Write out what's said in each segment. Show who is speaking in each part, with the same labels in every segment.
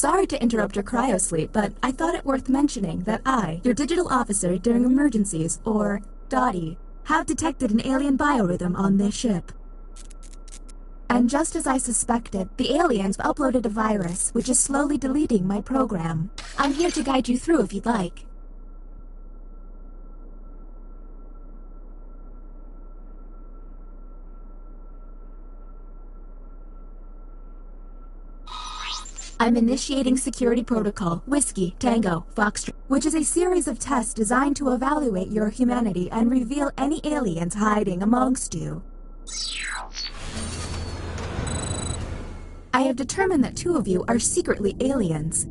Speaker 1: Sorry to interrupt your cryosleep, but I thought it worth mentioning that I, your digital officer during emergencies, or Dottie, have detected an alien biorhythm on this ship. And just as I suspected, the aliens uploaded a virus which is slowly deleting my program. I'm here to guide you through if you'd like. I'm initiating security protocol, Whiskey, Tango, Foxtrot, which is a series of tests designed to evaluate your humanity and reveal any aliens hiding amongst you. I have determined that 2 of you are secretly aliens.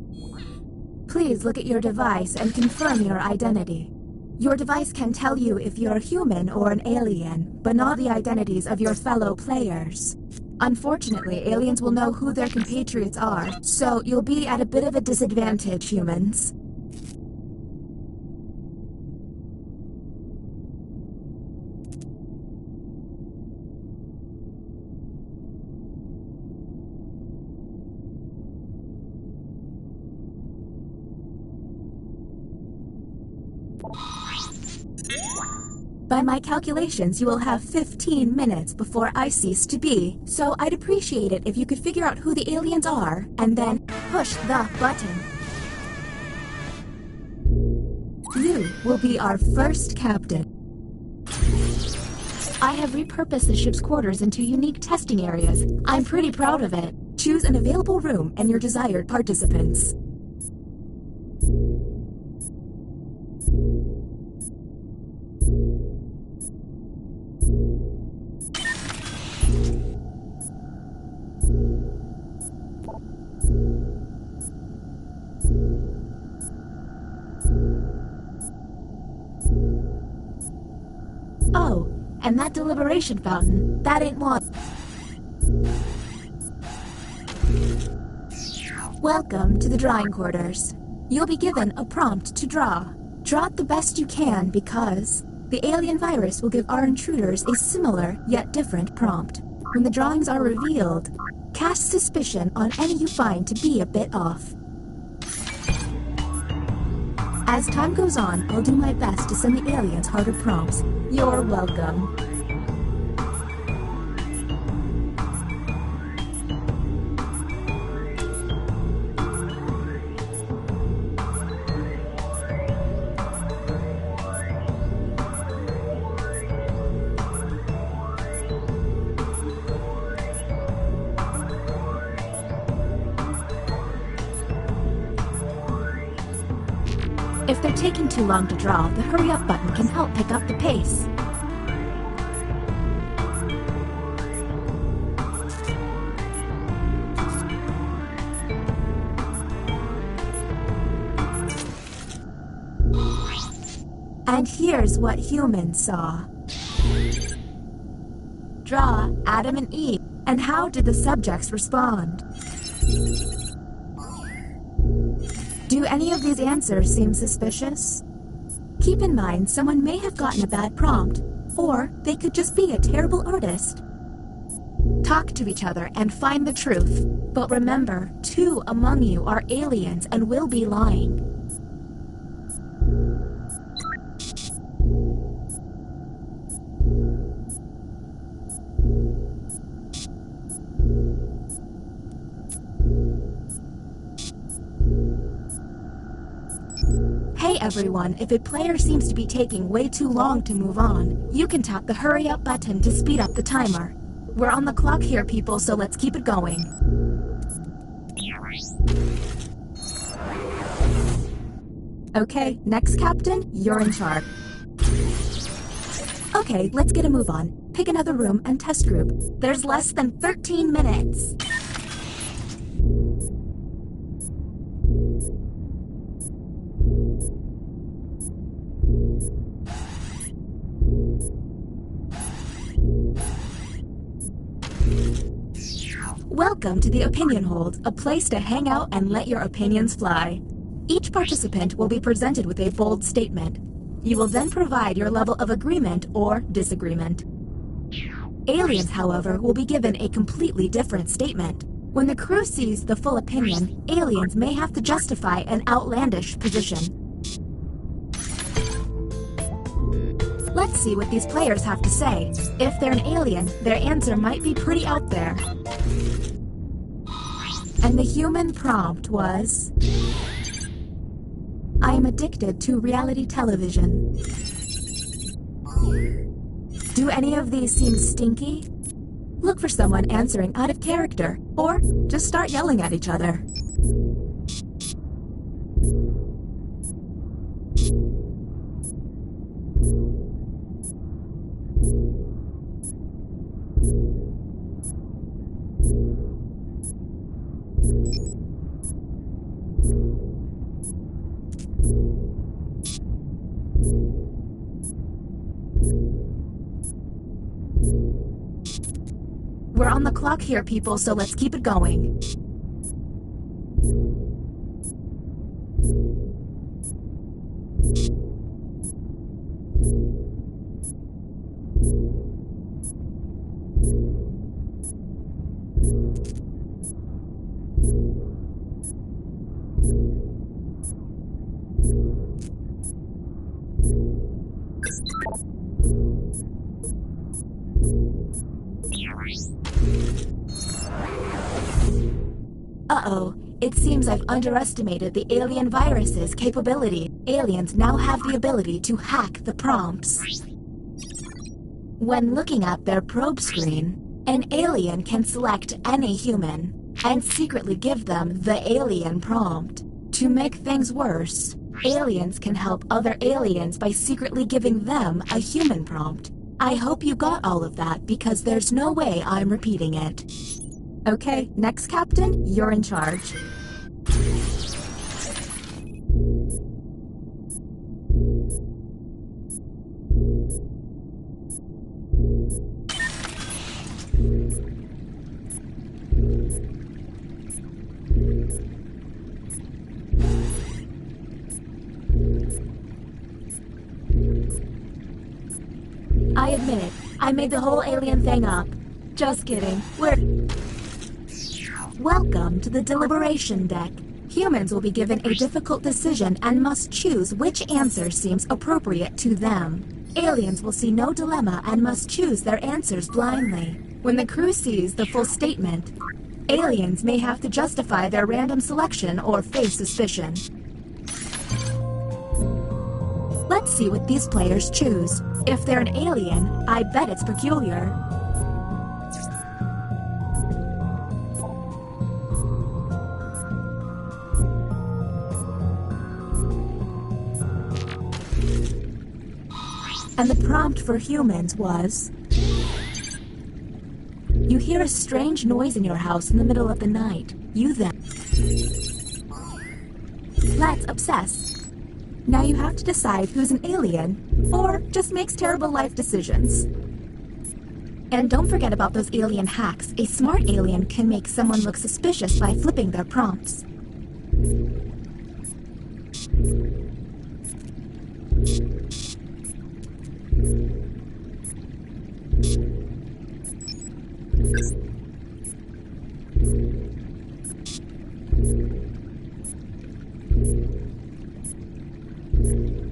Speaker 1: Please look at your device and confirm your identity. Your device can tell you if you're human or an alien, but not the identities of your fellow players. Unfortunately, aliens will know who their compatriots are, so you'll be at a bit of a disadvantage, humans. By my calculations, you will have 15 minutes before I cease to be, so I'd appreciate it if you could figure out who the aliens are, and then push the button. You will be our first captain. I have repurposed the ship's quarters into unique testing areas. I'm pretty proud of it. Choose an available room and your desired participants. Oh, and that deliberation fountain, that ain't one. Welcome to the drawing quarters. You'll be given a prompt to draw. Draw it the best you can because the alien virus will give our intruders a similar yet different prompt. When the drawings are revealed, cast suspicion on any you find to be a bit off. As time goes on, I'll do my best to send the aliens harder prompts. You're welcome. If they're taking too long to draw, the hurry up button can help pick up the pace. And here's what humans saw. Draw Adam and Eve. And how did the subjects respond? Do any of these answers seem suspicious? Keep in mind, someone may have gotten a bad prompt, or they could just be a terrible artist. Talk to each other and find the truth, but remember, 2 among you are aliens and will be lying. Hey everyone, if a player seems to be taking way too long to move on, you can tap the hurry up button to speed up the timer. We're on the clock here, people, so let's keep it going. Okay, next captain, you're in charge. Okay, let's get a move on. Pick another room and test group. There's less than 13 minutes. Welcome to the Opinion Hold, a place to hang out and let your opinions fly. Each participant will be presented with a bold statement. You will then provide your level of agreement or disagreement. Aliens, however, will be given a completely different statement. When the crew sees the full opinion, aliens may have to justify an outlandish position. Let's see what these players have to say. If they're an alien, their answer might be pretty out there. And the human prompt was... I am addicted to reality television. Do any of these seem stinky? Look for someone answering out of character, or just start yelling at each other. We're on the clock here, people, so let's keep it going. Uh-oh, it seems I've underestimated the alien virus's capability. Aliens now have the ability to hack the prompts. When looking at their probe screen, an alien can select any human and secretly give them the alien prompt. To make things worse, aliens can help other aliens by secretly giving them a human prompt. I hope you got all of that because there's no way I'm repeating it. Okay, next Captain, you're in charge. I admit it, I made the whole alien thing up. Just kidding, Welcome to the deliberation deck. Humans will be given a difficult decision and must choose which answer seems appropriate to them. Aliens will see no dilemma and must choose their answers blindly. When the crew sees the full statement, aliens may have to justify their random selection or face suspicion. Let's see what these players choose. If they're an alien, I bet it's peculiar. And the prompt for humans was... You hear a strange noise in your house in the middle of the night. You then... Let's obsess. Now you have to decide who's an alien, or just makes terrible life decisions. And don't forget about those alien hacks. A smart alien can make someone look suspicious by flipping their prompts.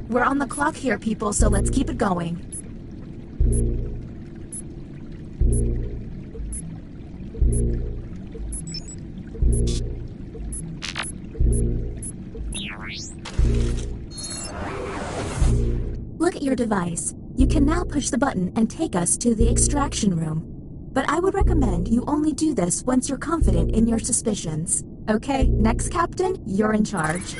Speaker 1: We're on the clock here, people, so let's keep it going. Look at your device. You can now push the button and take us to the extraction room. But I would recommend you only do this once you're confident in your suspicions. Okay, next Captain, you're in charge.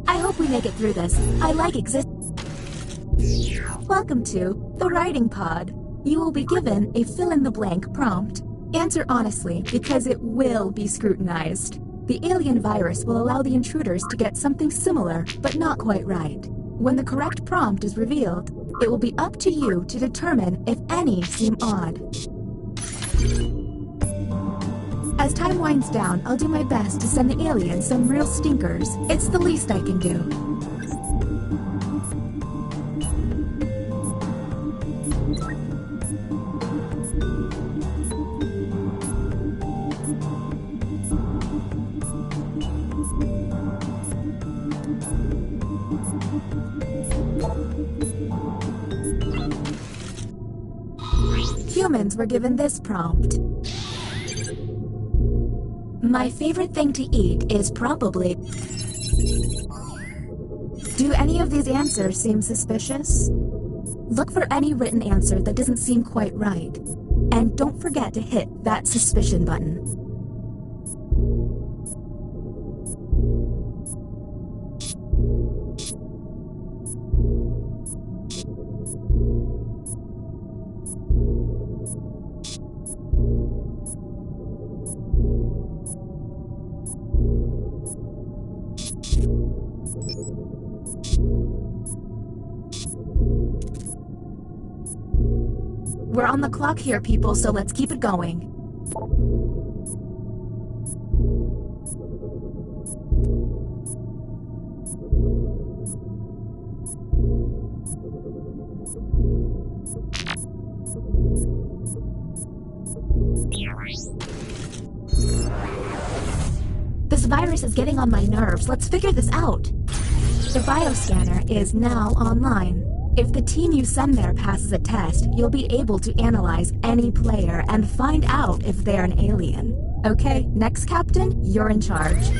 Speaker 1: I hope we make it through this. I like Welcome to the writing pod. You will be given a fill-in-the-blank prompt. Answer honestly, because it will be scrutinized. The alien virus will allow the intruders to get something similar, but not quite right. When the correct prompt is revealed, it will be up to you to determine if any seem odd. As time winds down, I'll do my best to send the aliens some real stinkers. It's the least I can do. Humans were given this prompt. My favorite thing to eat is probably... Do any of these answers seem suspicious? Look for any written answer that doesn't seem quite right. And don't forget to hit that suspicion button. We're on the clock here, people, so let's keep it going. This virus is getting on my nerves. Let's figure this out. The bioscanner is now online. If the team you send there passes a test, you'll be able to analyze any player and find out if they're an alien. Okay, next captain, you're in charge.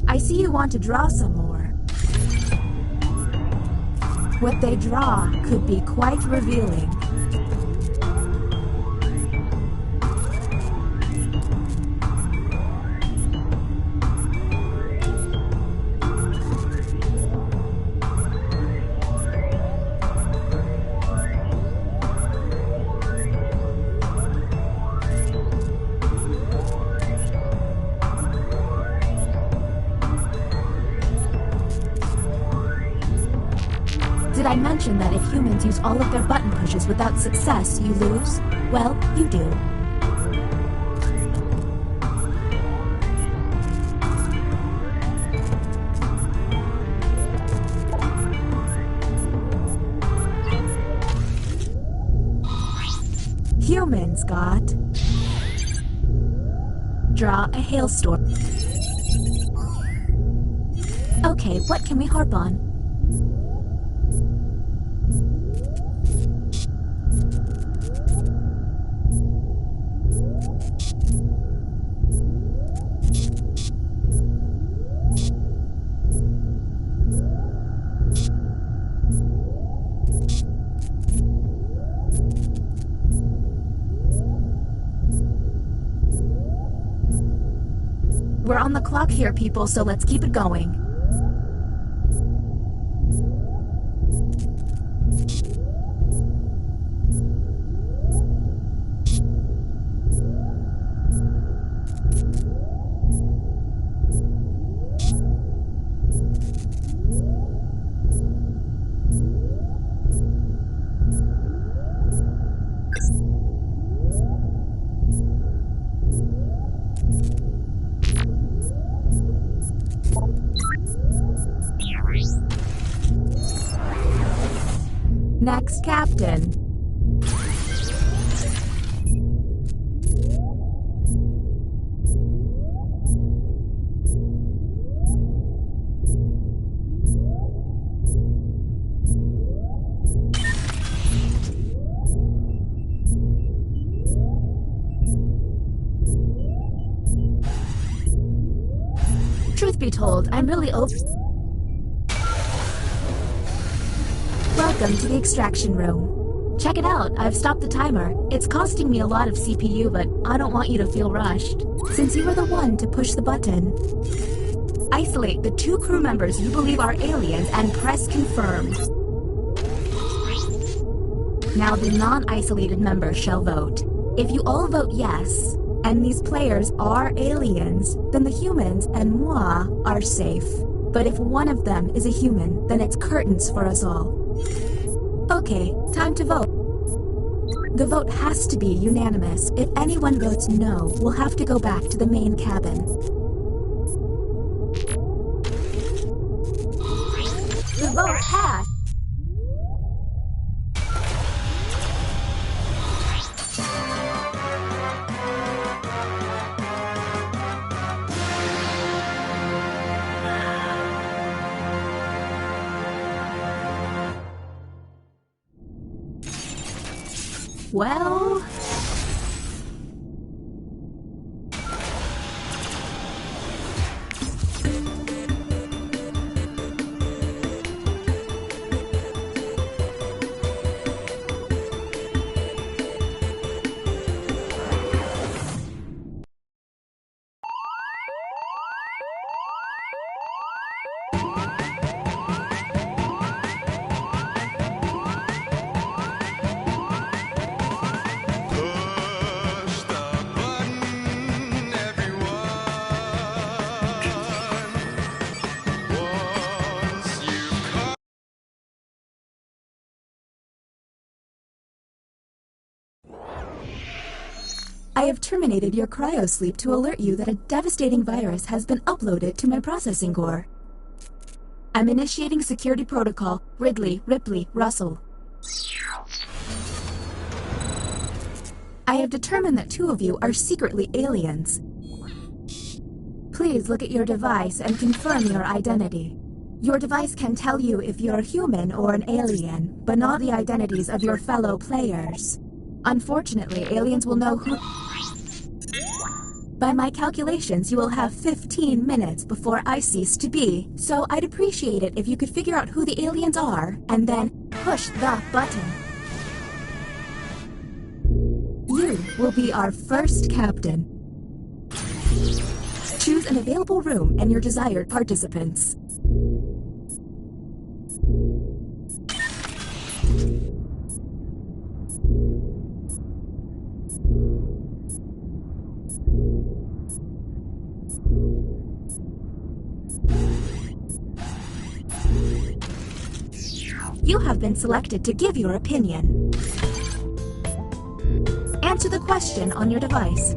Speaker 1: I see you want to draw some more. What they draw could be quite revealing. Did I mention that if humans use all of their button pushes without success, you lose? Well, you do. Humans got... Draw a hailstorm. Okay, what can we harp on? We're on the clock here, people, so let's keep it going. Next captain. Truth be told, I'm really Welcome to the extraction room. Check it out, I've stopped the timer. It's costing me a lot of CPU, but I don't want you to feel rushed. Since you were the one to push the button, isolate the 2 crew members you believe are aliens and press confirm. Now the non-isolated members shall vote. If you all vote yes, and these players are aliens, then the humans and moi are safe. But if one of them is a human, then it's curtains for us all. Okay, time to vote. The vote has to be unanimous. If anyone votes no, we'll have to go back to the main cabin. The vote passed. Well... I have terminated your cryosleep to alert you that a devastating virus has been uploaded to my processing core. I'm initiating security protocol, Ridley, Ripley, Russell. I have determined that 2 of you are secretly aliens. Please look at your device and confirm your identity. Your device can tell you if you're human or an alien, but not the identities of your fellow players. Unfortunately, aliens will know who... By my calculations, you will have 15 minutes before I cease to be, so I'd appreciate it if you could figure out who the aliens are, and then push the button. You will be our first captain. Choose an available room and your desired participants. You have been selected to give your opinion. Answer the question on your device.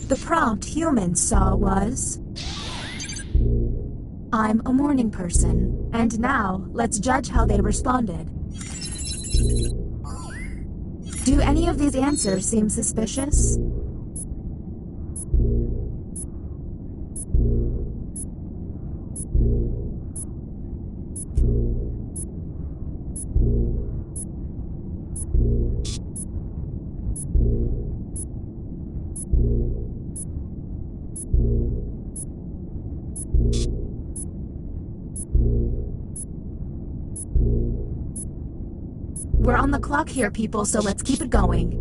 Speaker 1: The prompt humans saw was... I'm a morning person. And now, let's judge how they responded. Do any of these answers seem suspicious? We're on the clock here, people, so let's keep it going.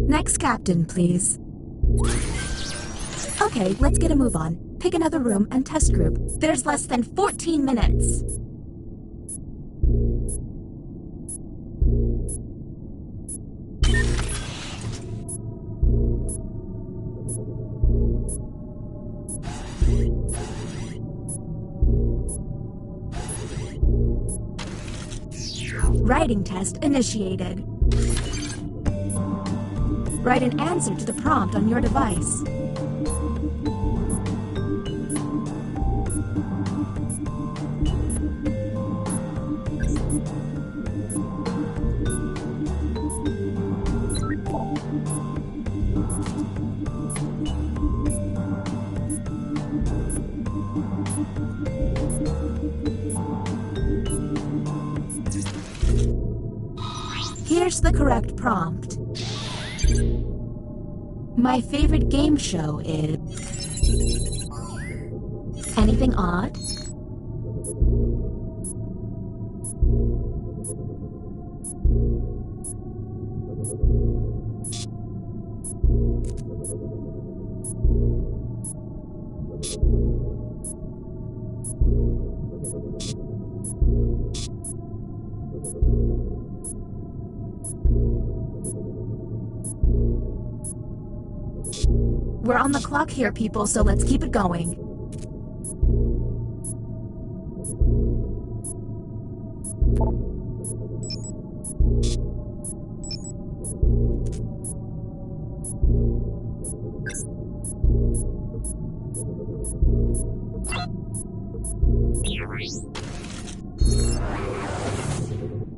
Speaker 1: Next captain, please. Okay, let's get a move on. Pick another room and test group. There's less than 14 minutes. Writing test initiated. Write an answer to the prompt on your device. Here's the correct prompt. My favorite game show is... Anything odd? We're on the clock here, people, so let's keep it going.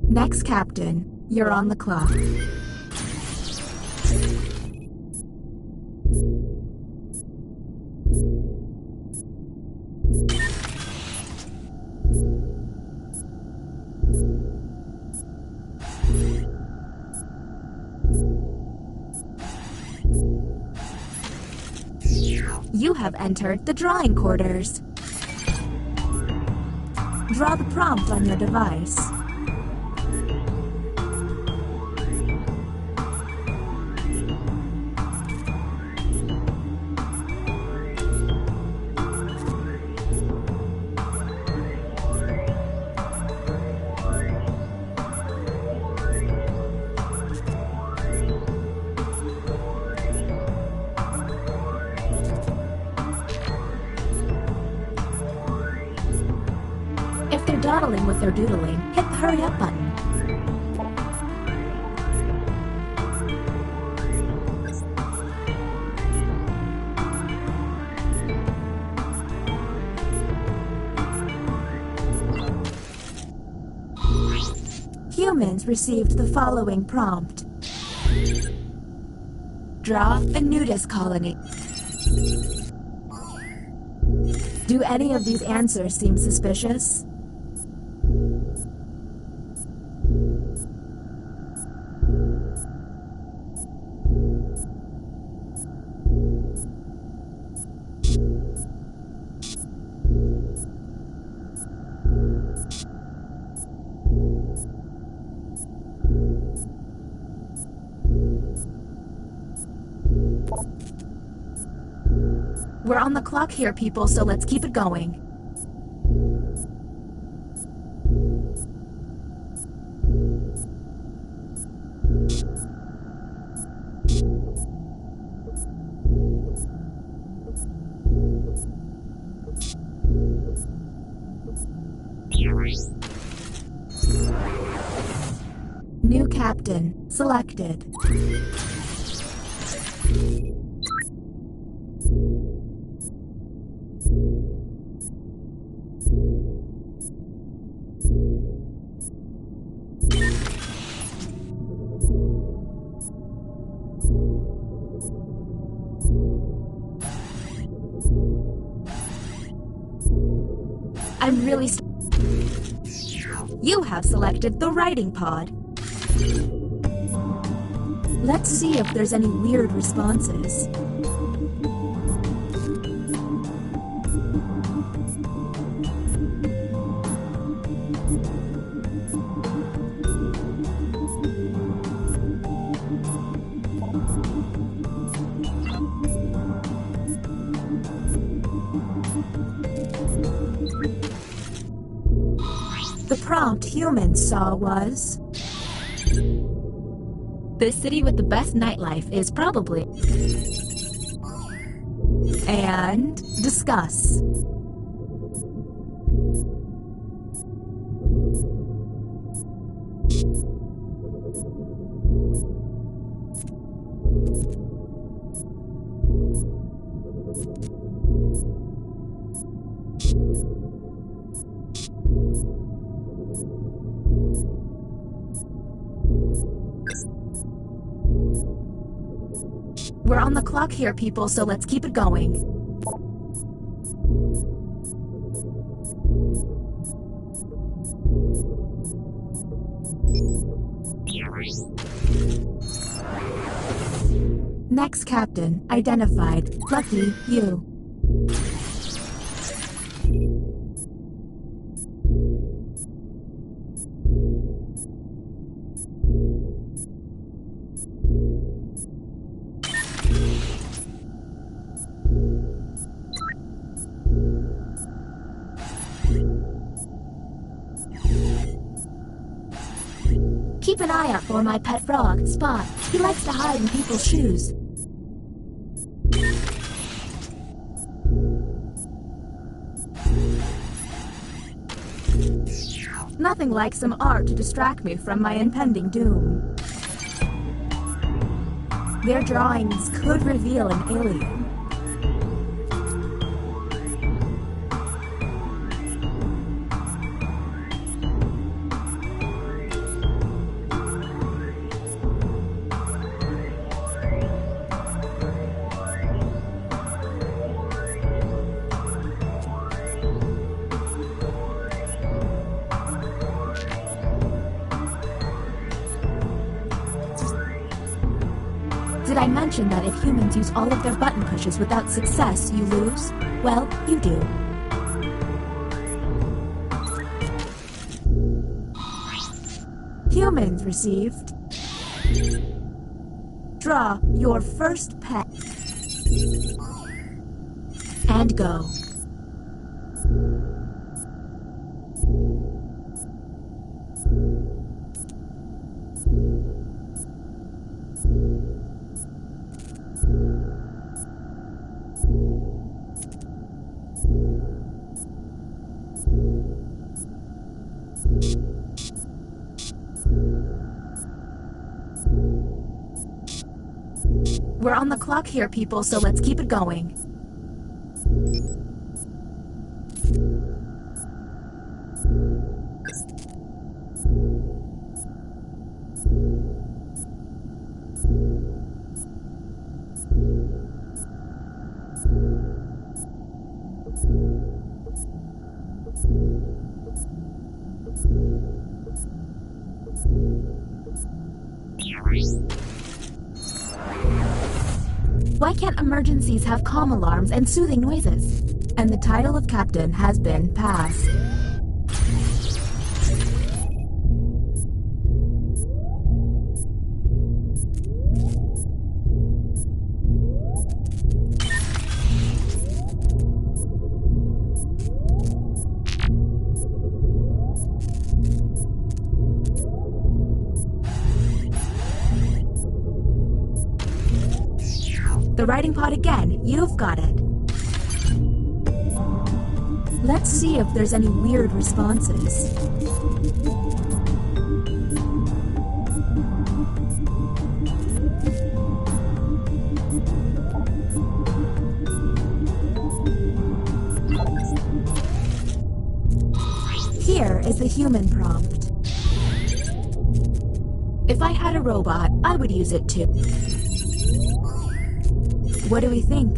Speaker 1: Next, Captain, you're on the clock. You have entered the drawing quarters. Draw the prompt on your device. If they're dawdling with their doodling, hit the hurry up button. Humans received the following prompt. Draw a nudist colony. Do any of these answers seem suspicious? We're on the clock here, people, so let's keep it going. New captain selected. I'm really You have selected the writing pod. Let's see if there's any weird responses. The prompt humans saw was... The city with the best nightlife is probably... And discuss. We're on the clock here, people, so let's keep it going. Next captain, identified. Lucky you. Keep an eye out for my pet frog, Spot. He likes to hide in people's shoes. Nothing like some art to distract me from my impending doom. Their drawings could reveal an alien. Did I mention that if humans use all of their button pushes without success, you lose? Well, you do. Humans received. Draw your first pet. And go. We're on the clock here, people, so let's keep it going. Why can't emergencies have calm alarms and soothing noises? And the title of captain has been passed. The writing pod again. You've got it. Let's see if there's any weird responses. Here is the human prompt. If I had a robot, I would use it too. What do we think?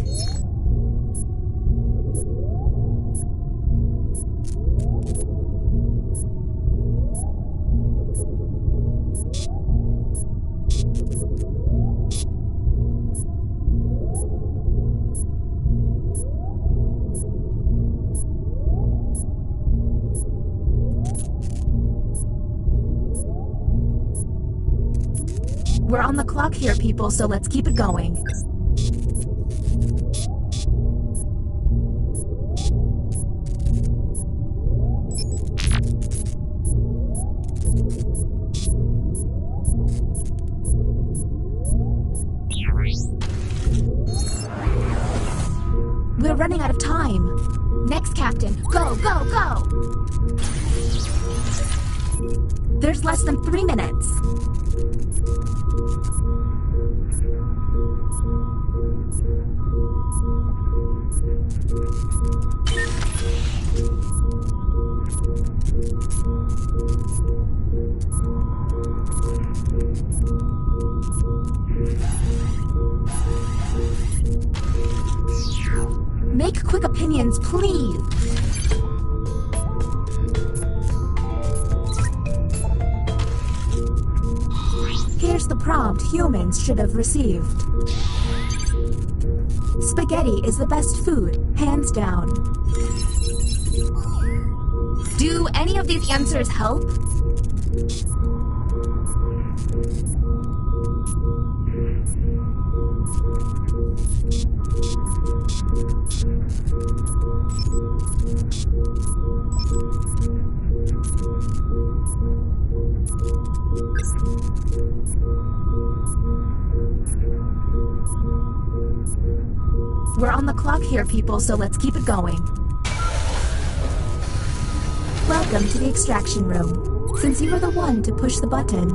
Speaker 1: We're on the clock here, people, so let's keep it going. We're running out of time. Next captain, go, go, go! There's less than 3 minutes. Make quick opinions, please. Here's the prompt humans should have received. Spaghetti is the best food, hands down. Do any of these answers help? We're on the clock here, people, so let's keep it going. Welcome to the extraction room. Since you were the one to push the button,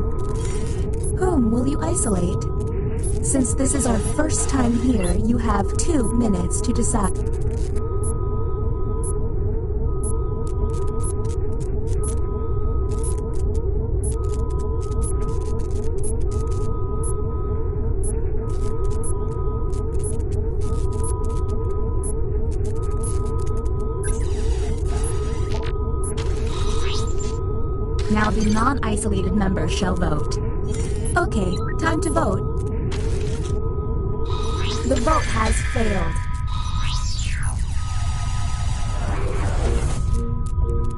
Speaker 1: whom will you isolate? Since this is our first time here, you have 2 minutes to decide. Now the non-isolated members shall vote. Okay, time to vote. The vote has failed.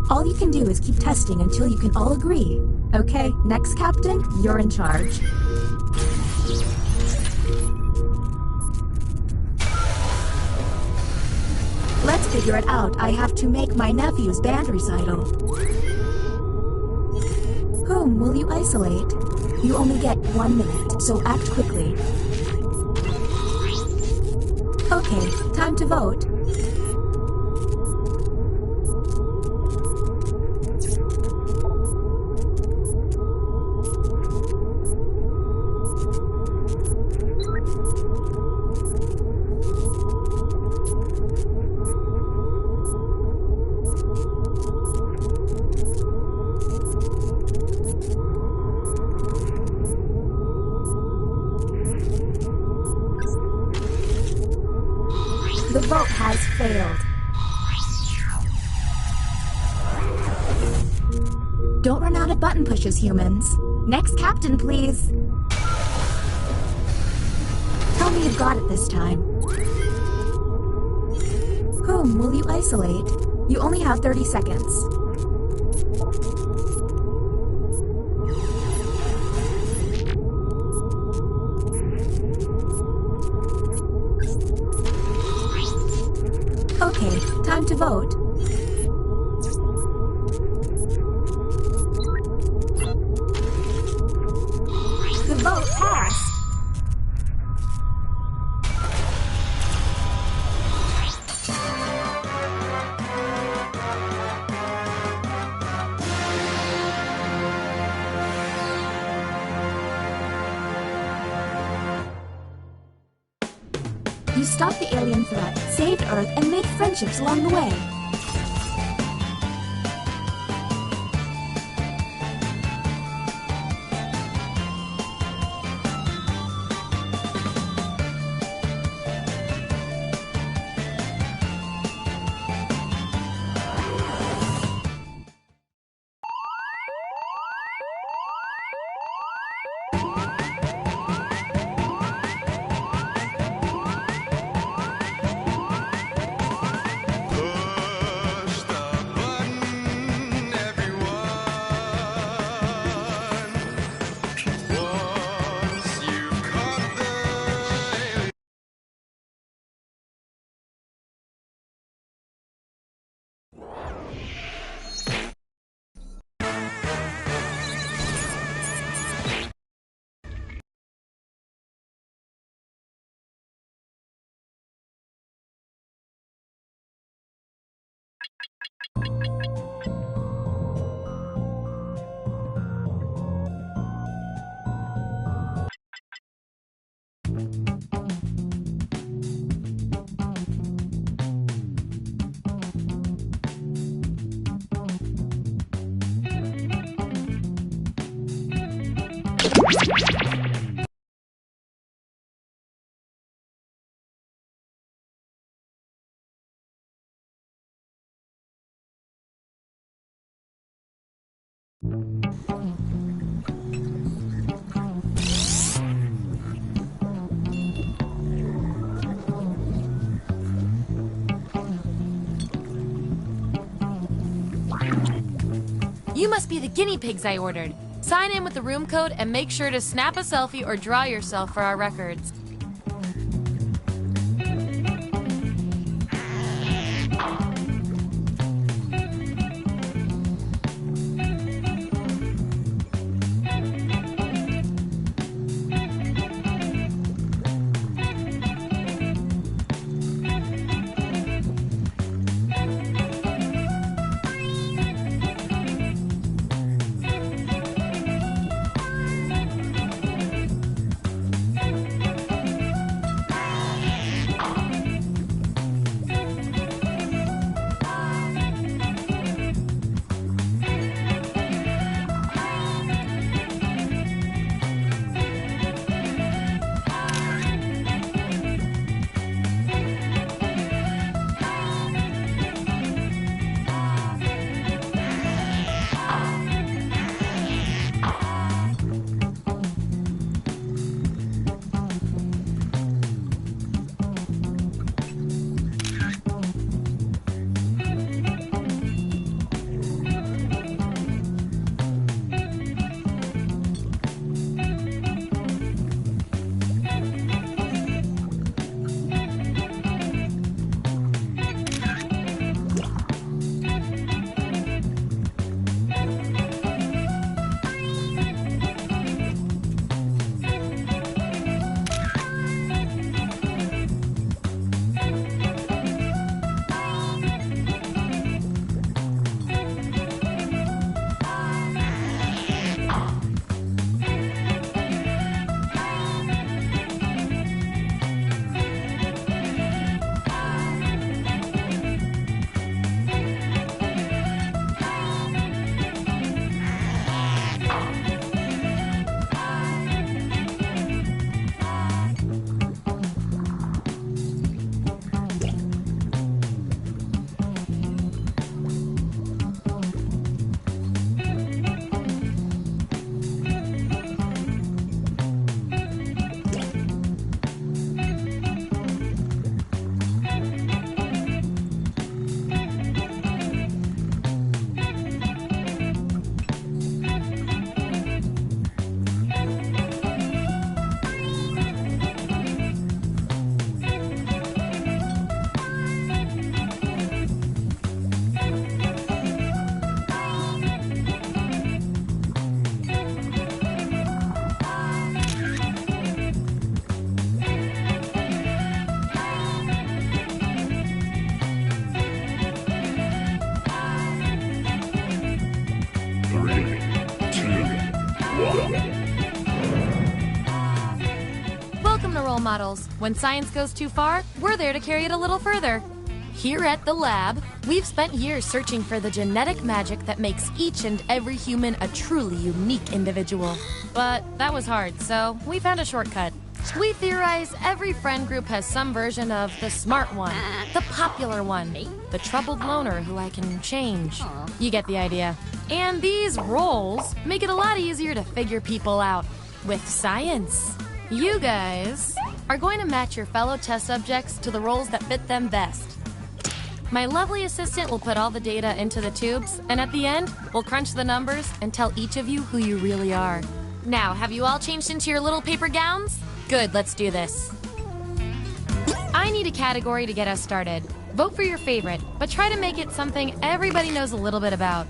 Speaker 1: All you can do is keep testing until you can all agree. Okay, next captain, you're in charge. Let's figure it out. I have to make my nephew's band recital. Whom will you isolate? You only get 1 minute, so act quickly. Okay, time to vote. The vote has failed. Don't run out of button pushes, humans. Next captain, please. Tell me you've got it this time. Whom will you isolate? You only have 30 seconds. Okay, time to vote. The vote passed. You stopped the alien threat, saved Earth, and made friendships along the way.
Speaker 2: You must be the guinea pigs I ordered. Sign in with the room code and make sure to snap a selfie or draw yourself for our records. Welcome to Role Models. When science goes too far, we're there to carry it a little further. Here at the lab, we've spent years searching for the genetic magic that makes each and every human a truly unique individual. But that was hard, so we found a shortcut. We theorize every friend group has some version of the smart one, the popular one, the troubled loner who I can change. You get the idea. And these roles make it a lot easier to figure people out with science. You guys are going to match your fellow test subjects to the roles that fit them best. My lovely assistant will put all the data into the tubes, and at the end, we'll crunch the numbers and tell each of you who you really are. Now, have you all changed into your little paper gowns? Good, let's do this. I need a category to get us started. Vote for your favorite, but try to make it something everybody knows a little bit about.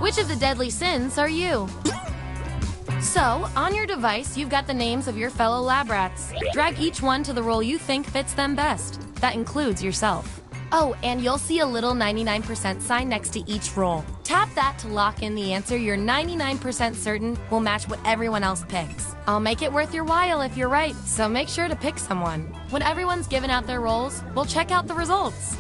Speaker 2: Which of the deadly sins are you? So, on your device, you've got the names of your fellow lab rats. Drag each one to the role you think fits them best. That includes yourself. Oh, and you'll see a little 99% sign next to each role. Tap that to lock in the answer you're 99% certain will match what everyone else picks. I'll make it worth your while if you're right, so make sure to pick someone. When everyone's given out their roles, we'll check out the results.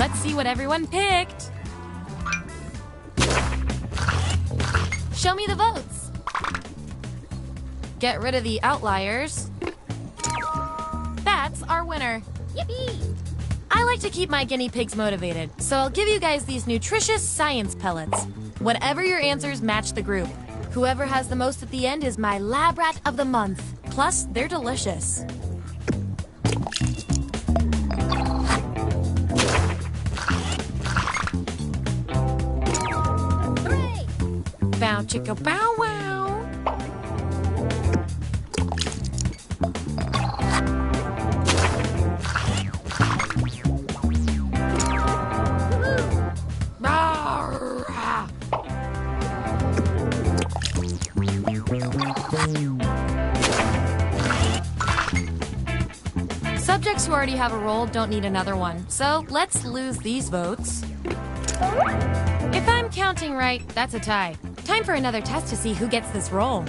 Speaker 2: Let's see what everyone picked. Show me the votes. Get rid of the outliers. That's our winner. Yippee! I like to keep my guinea pigs motivated, so I'll give you guys these nutritious science pellets. Whatever your answers match the group. Whoever has the most at the end is my lab rat of the month. Plus, they're delicious. Hooray! Bow chicka bow wow. Subjects who already have a role don't need another one, so let's lose these votes. If I'm counting right, that's a tie. Time for another test to see who gets this role.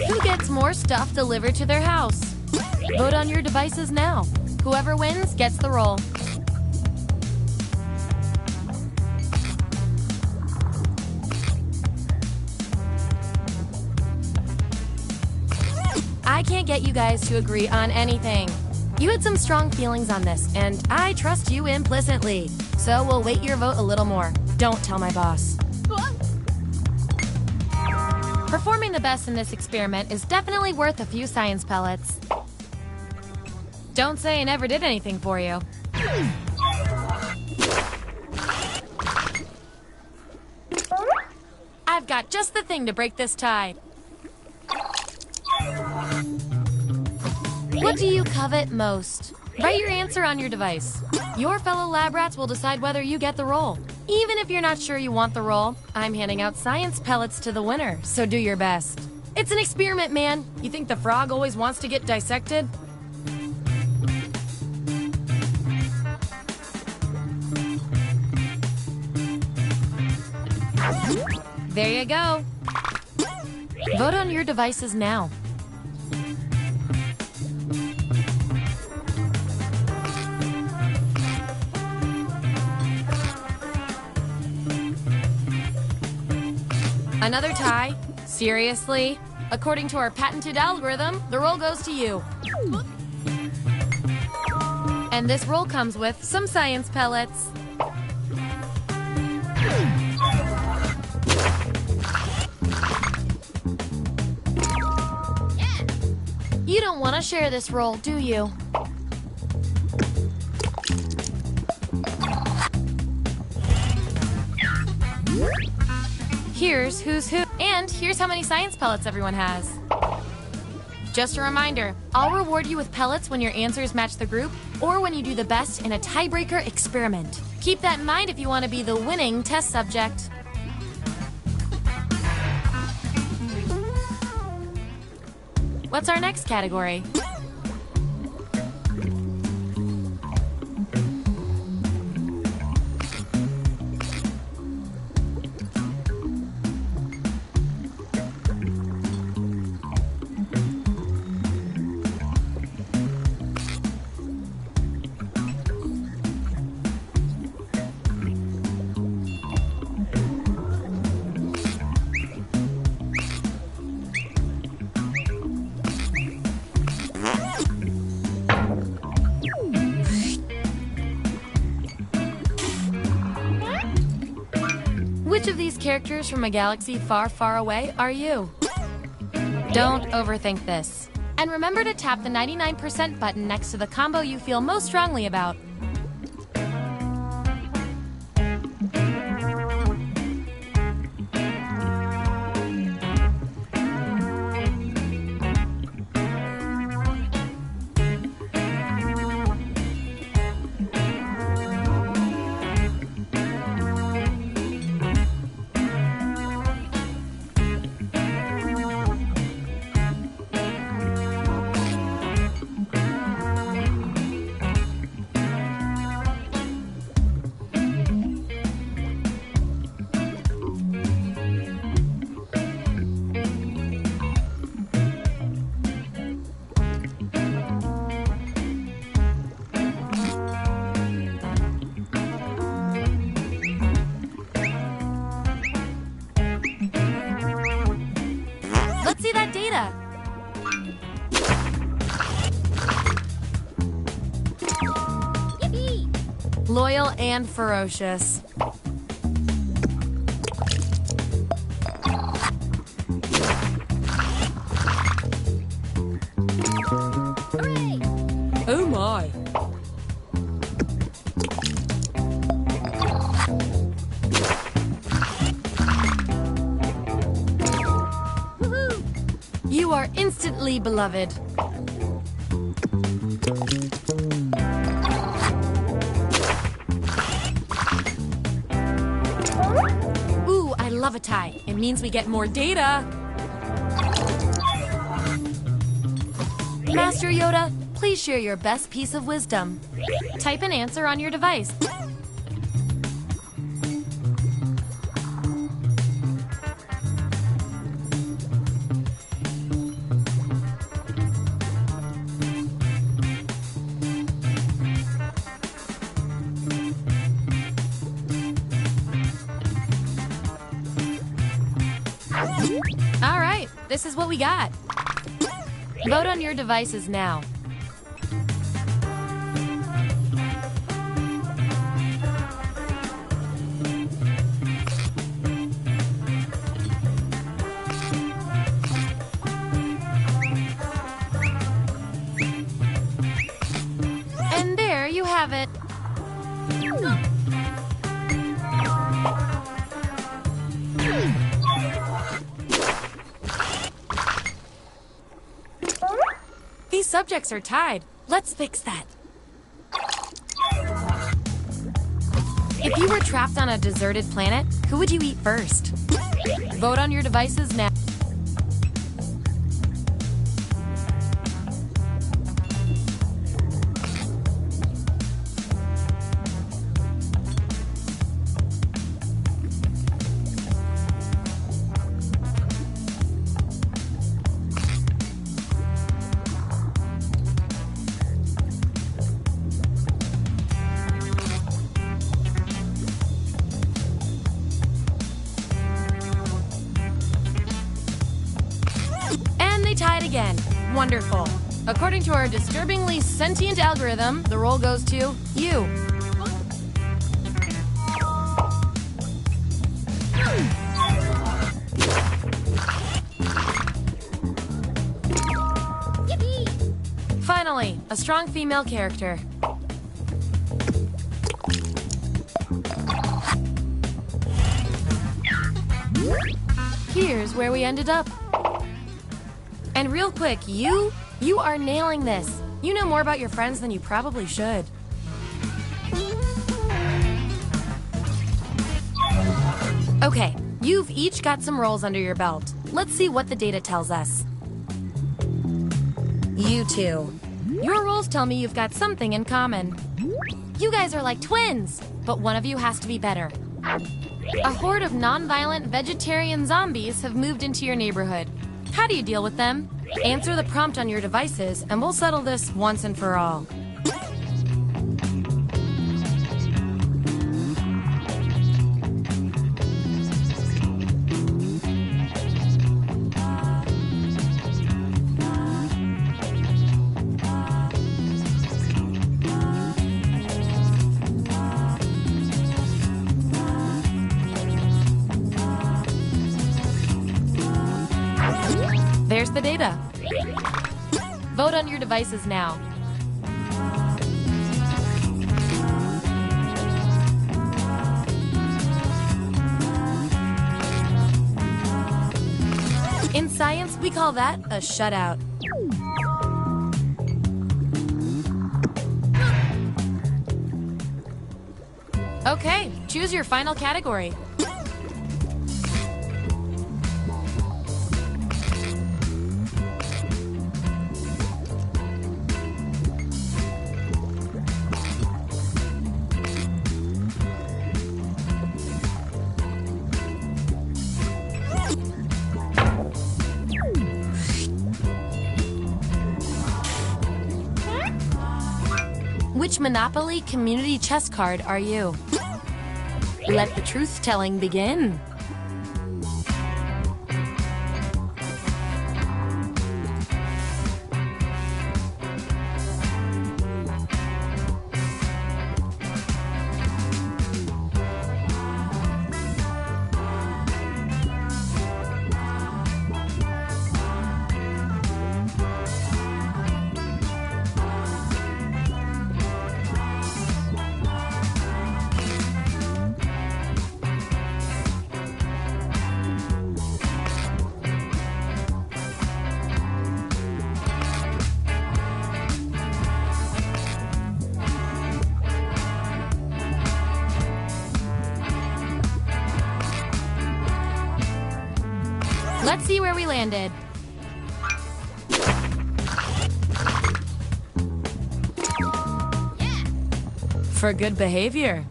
Speaker 2: Who gets more stuff delivered to their house? Vote on your devices now. Whoever wins gets the role. I can't get you guys to agree on anything. You had some strong feelings on this, and I trust you implicitly. So we'll weight your vote a little more. Don't tell my boss. Performing the best in this experiment is definitely worth a few science pellets. Don't say I never did anything for you. I've got just the thing to break this tie. What do you covet most? Write your answer on your device. Your fellow lab rats will decide whether you get the role. Even if you're not sure you want the role, I'm handing out science pellets to the winner, so do your best. It's an experiment, man. You think the frog always wants to get dissected? There you go. Vote on your devices now. Another tie? Seriously? According to our patented algorithm, the roll goes to you. And this roll comes with some science pellets. You don't want to share this roll, do you? Here's who's who, and here's how many science pellets everyone has. Just a reminder, I'll reward you with pellets when your answers match the group, or when you do the best in a tiebreaker experiment. Keep that in mind if you want to be the winning test subject. What's our next category? Which of these characters from a galaxy far, far away are you? Don't overthink this. And remember to tap the 99% button next to the combo you feel most strongly about. Let's see that data. Yippee! Loyal and ferocious. Hooray! Oh my! You are instantly beloved. Ooh, I love a tie. It means we get more data. Master Yoda, please share your best piece of wisdom. Type an answer on your device. All right, this is what we got. Vote on your devices now. And there you have it. These subjects are tied. Let's fix that. If you were trapped on a deserted planet, who would you eat first? Vote on your devices now. Tied again. Wonderful. According to our disturbingly sentient algorithm, the roll goes to you. Yippee! Finally, a strong female character. Here's where we ended up. And real quick, you are nailing this. You know more about your friends than you probably should. Okay, you've each got some roles under your belt. Let's see what the data tells us. You two. Your roles tell me you've got something in common. You guys are like twins, but one of you has to be better. A horde of non-violent vegetarian zombies have moved into your neighborhood. How do you deal with them? Answer the prompt on your devices, and we'll settle this once and for all. There's the data. Vote on your devices now. In science, we call that a shutout. Okay, choose your final category. Which Monopoly community chess card are you? Let the truth-telling begin. Let's see where we landed. For good behavior.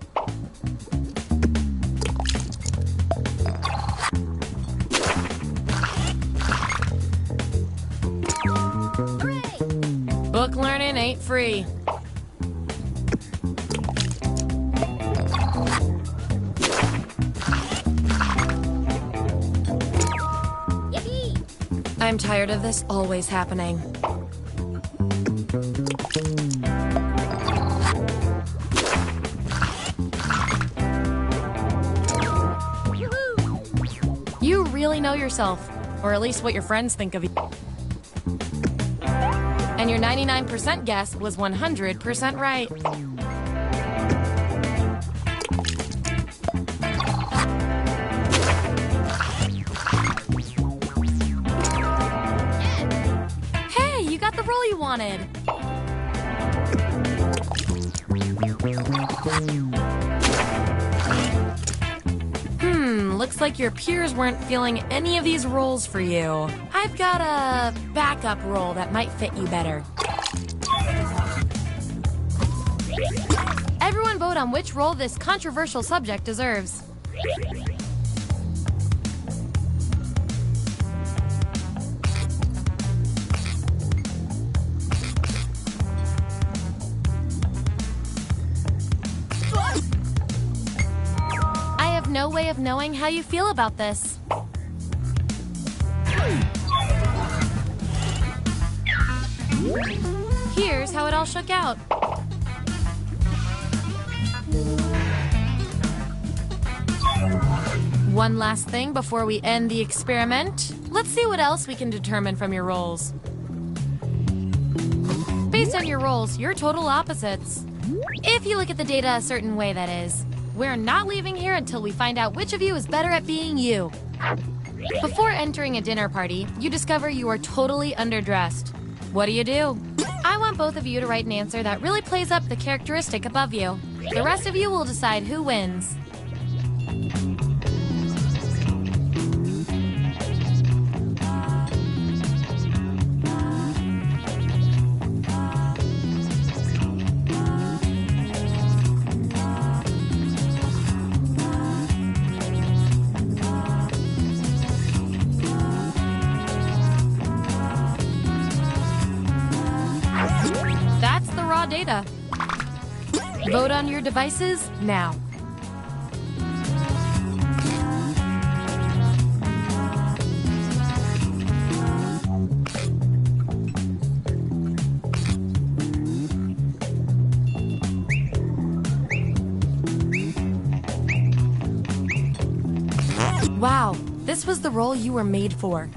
Speaker 2: Book learning ain't free. I'm tired of this always happening. You really know yourself, or at least what your friends think of you. And your 99% guess was 100% right. Hey, you got the role you wanted. Looks like your peers weren't feeling any of these roles for you. I've got a backup role that might fit you better. Everyone vote on which role this controversial subject deserves. No way of knowing how you feel about this. Here's how it all shook out. One last thing before we end the experiment. Let's see what else we can determine from your roles. Based on your roles, you're total opposites. If you look at the data a certain way, that is. We're not leaving here until we find out which of you is better at being you. Before entering a dinner party, you discover you are totally underdressed. What do? I want both of you to write an answer that really plays up the characteristic above you. The rest of you will decide who wins. Data. Vote on your devices now. Wow, this was the role you were made for.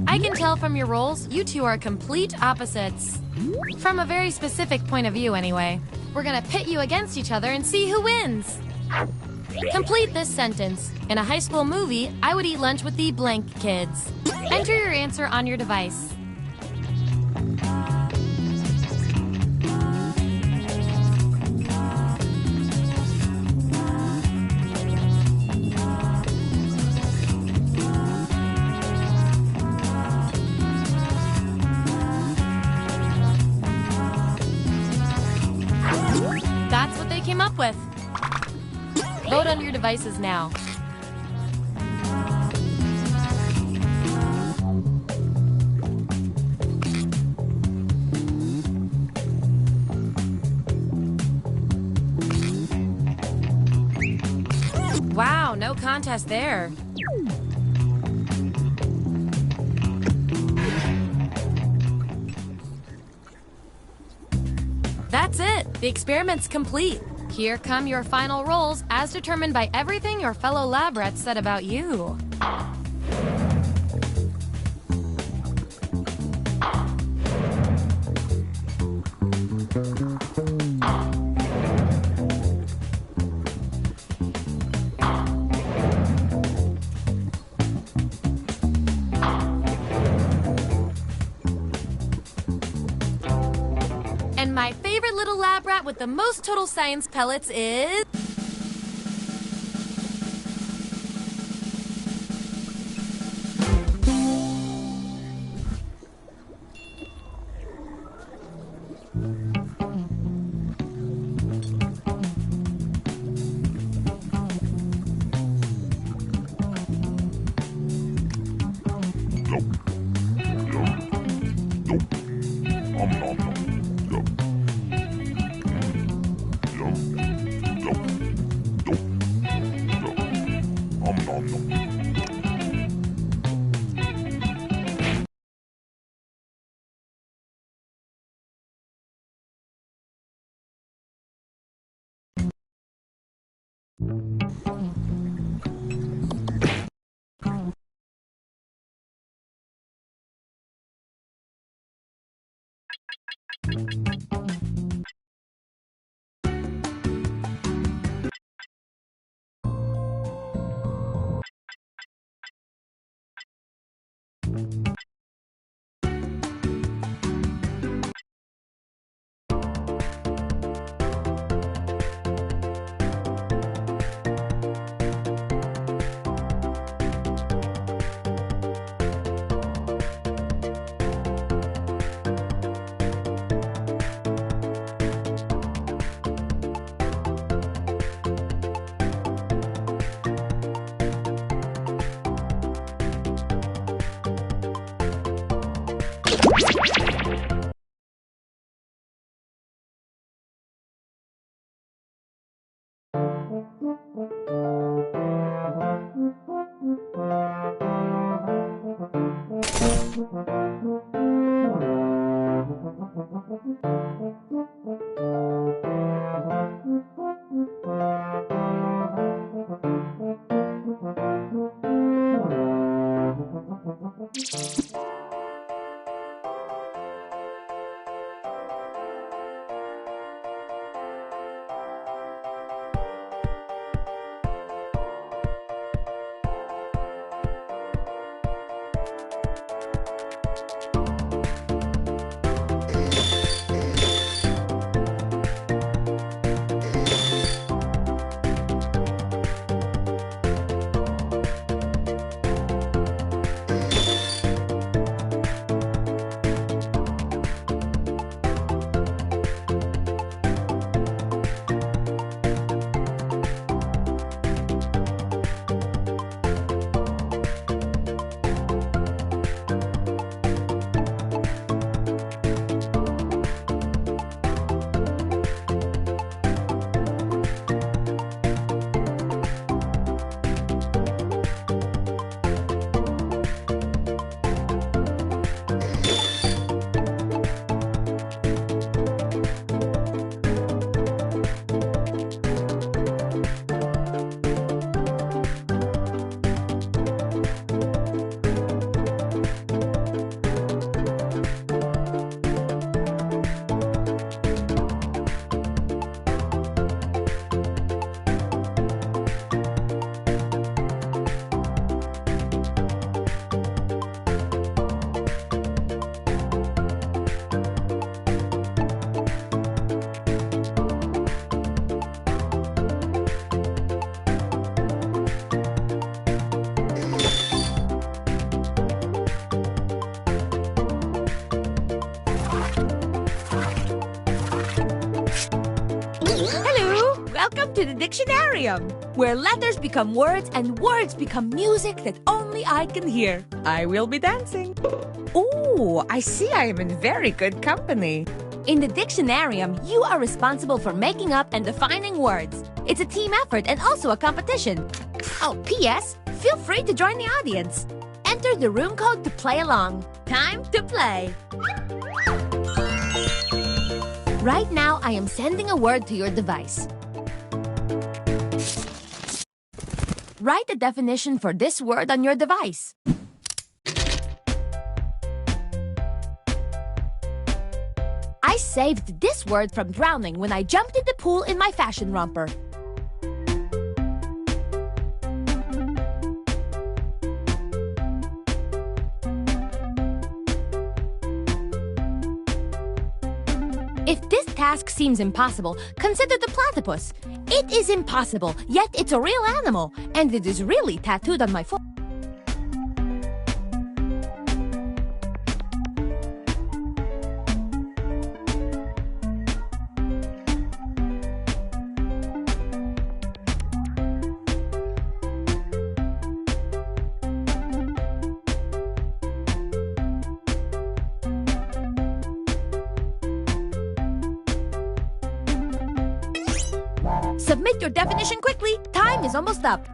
Speaker 2: I can tell from your roles, you two are complete opposites. From a very specific point of view, anyway. We're gonna pit you against each other and see who wins. Complete this sentence. In a high school movie, I would eat lunch with the blank kids. Enter your answer on your device. Came up with. Vote on your devices now. Wow, no contest there. That's it. The experiment's complete. Here come your final roles as determined by everything your fellow lab rats said about you. And my favorite little lab rat rat with the most total science pellets is...
Speaker 3: Welcome to the Dictionarium, where letters become words and words become music that only I can hear. I will be dancing. Ooh, I see I am in very good company. In the Dictionarium, you are responsible for making up and defining words. It's a team effort and also a competition. Oh, P.S. Feel free to join the audience. Enter the room code to play along. Time to play. Right now, I am sending a word to your device. Write a definition for this word on your device. I saved this word from drowning when I jumped in the pool in my fashion romper. If this task seems impossible, consider the platypus. It is impossible, yet it's a real animal, and it is really tattooed on my foot. Submit your definition quickly. Time is almost up.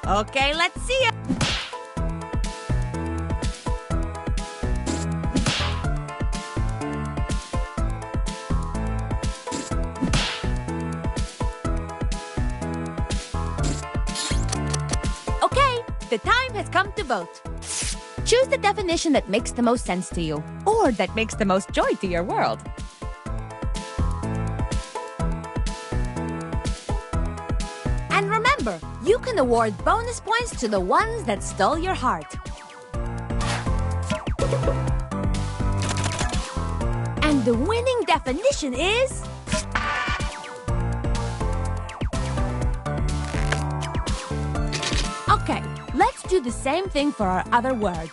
Speaker 3: Okay, let's see it. The time has come to vote. Choose the definition that makes the most sense to you, or that makes the most joy to your world. And remember, you can award bonus points to the ones that stole your heart. And the winning definition is... Okay. Let's do the same thing for our other word.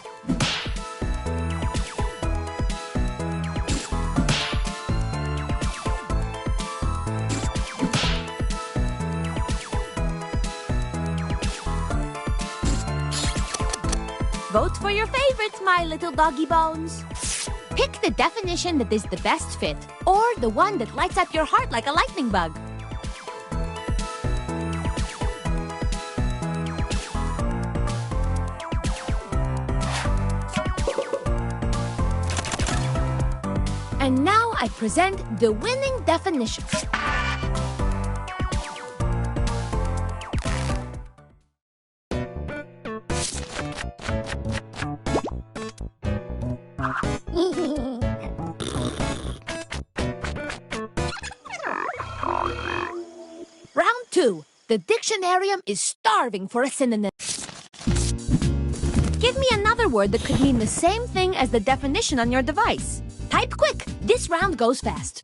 Speaker 3: Vote for your favorites, my little doggy bones. Pick the definition that is the best fit, or the one that lights up your heart like a lightning bug. And now I present the winning definition. Round 2. The dictionarium is starving for a synonym. Give me another word that could mean the same thing as the definition on your device. Type quick! This round goes fast.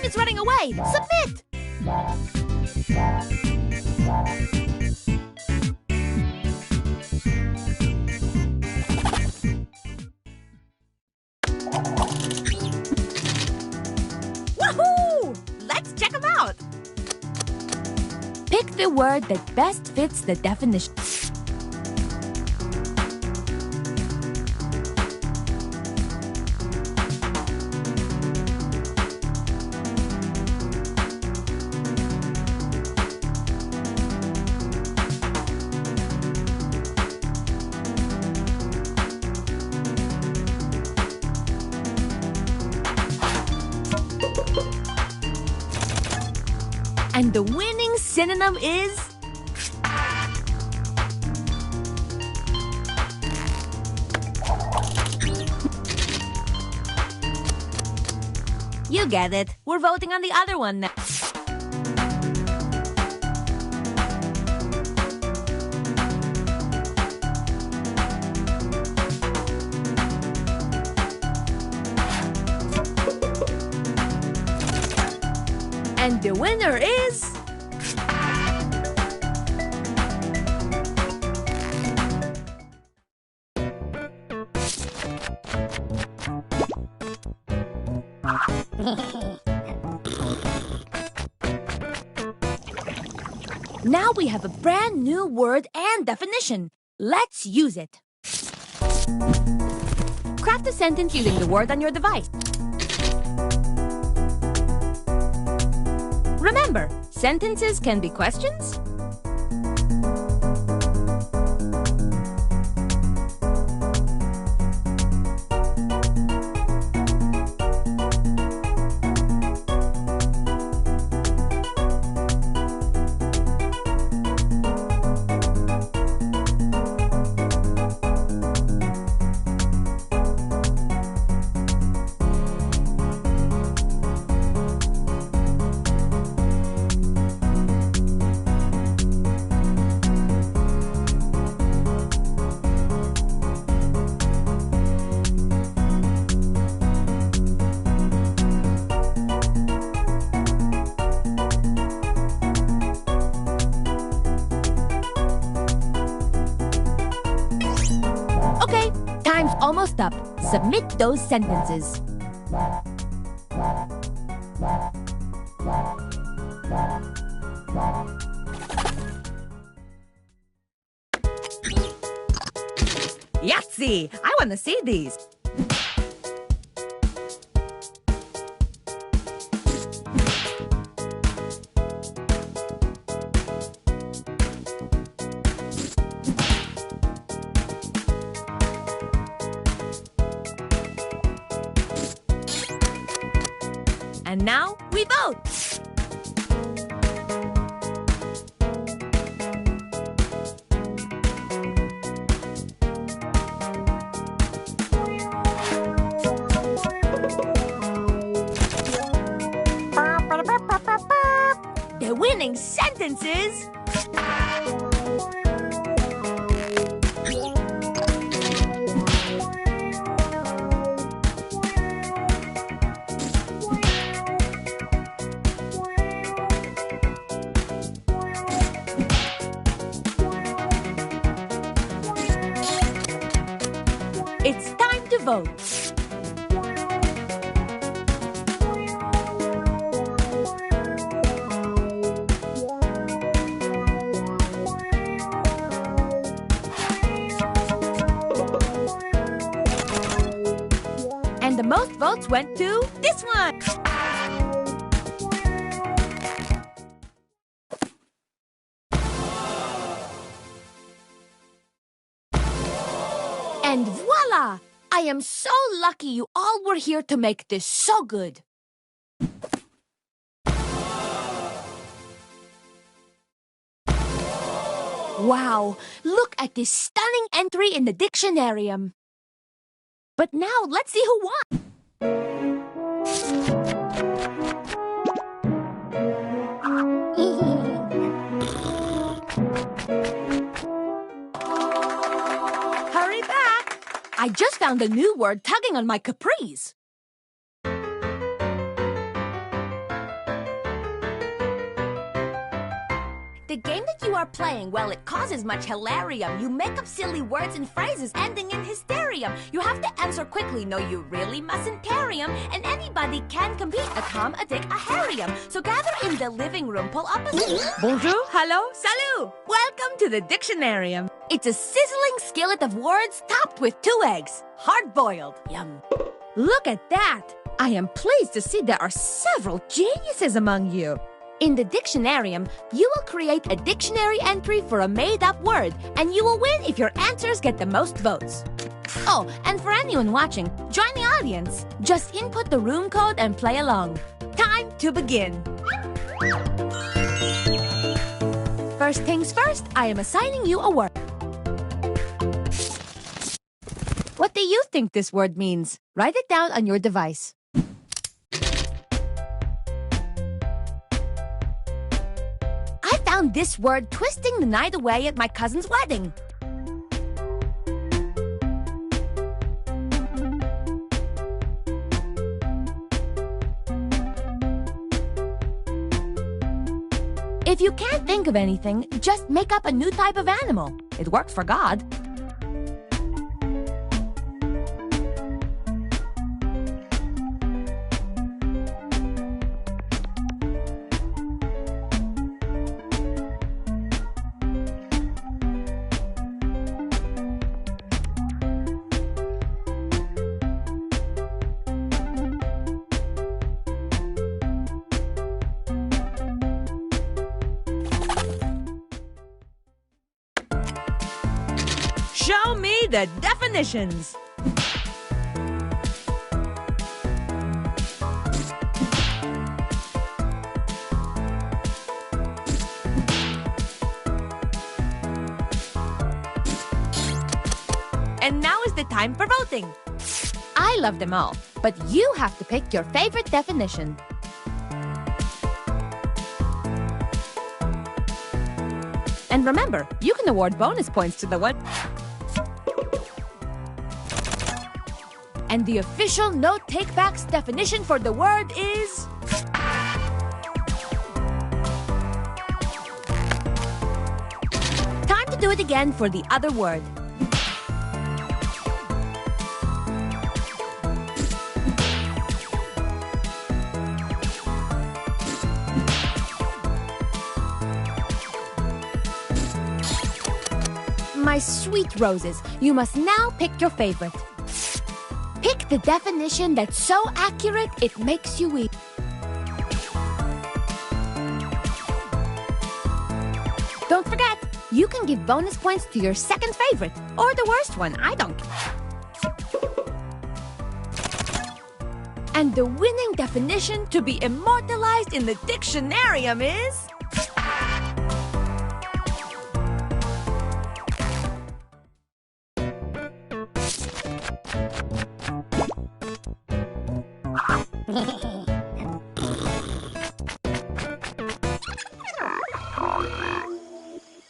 Speaker 3: It's running away! Submit! Woohoo! Let's check them out! Pick the word that best fits the definition. And the winning synonym is... You get it. We're voting on the other one now. And the winner is... Now we have a brand new word and definition. Let's use it. Craft a sentence using the word on your device. Remember, sentences can be questions Okay, time's almost up. Submit those sentences. Yahtzee! I want to see these. And now we vote. The winning sentence is... It's time to vote. And the most votes went to this one. And voila! I am so lucky you all were here to make this so good. Wow, look at this stunning entry in the dictionarium. But now let's see who won. Hurry back! I just found a new word tugging on my capris. The game that you are playing, well, it causes much hilarium. You make up silly words and phrases ending in hysterium. You have to answer quickly. No, you really mustn't parry 'em. And anybody can compete. A Tom, a Dick, a Harry'em. So gather in the living room, pull up a... Bonjour, hello, salut. Welcome to the Dictionarium. It's a sizzling skillet of words topped with 2 eggs. Hard-boiled. Yum. Look at that. I am pleased to see there are several geniuses among you. In the Dictionarium, you will create a dictionary entry for a made-up word, and you will win if your answers get the most votes. Oh, and for anyone watching, join the audience. Just input the room code and play along. Time to begin. First things first, I am assigning you a word. What do you think this word means? Write it down on your device. I found this word twisting the night away at my cousin's wedding. If you can't think of anything, just make up a new type of animal. It works for God. Show me the definitions. And now is the time for voting. I love them all, but you have to pick your favorite definition. And remember, you can award bonus points to the one. And the official no take-backs definition for the word is... Time to do it again for the other word. my sweet roses, you must now pick your favorite. Pick the definition that's so accurate it makes you weep. Don't forget, you can give bonus points to your second favorite, or the worst one, I don't care. And the winning definition to be immortalized in the Dictionarium is...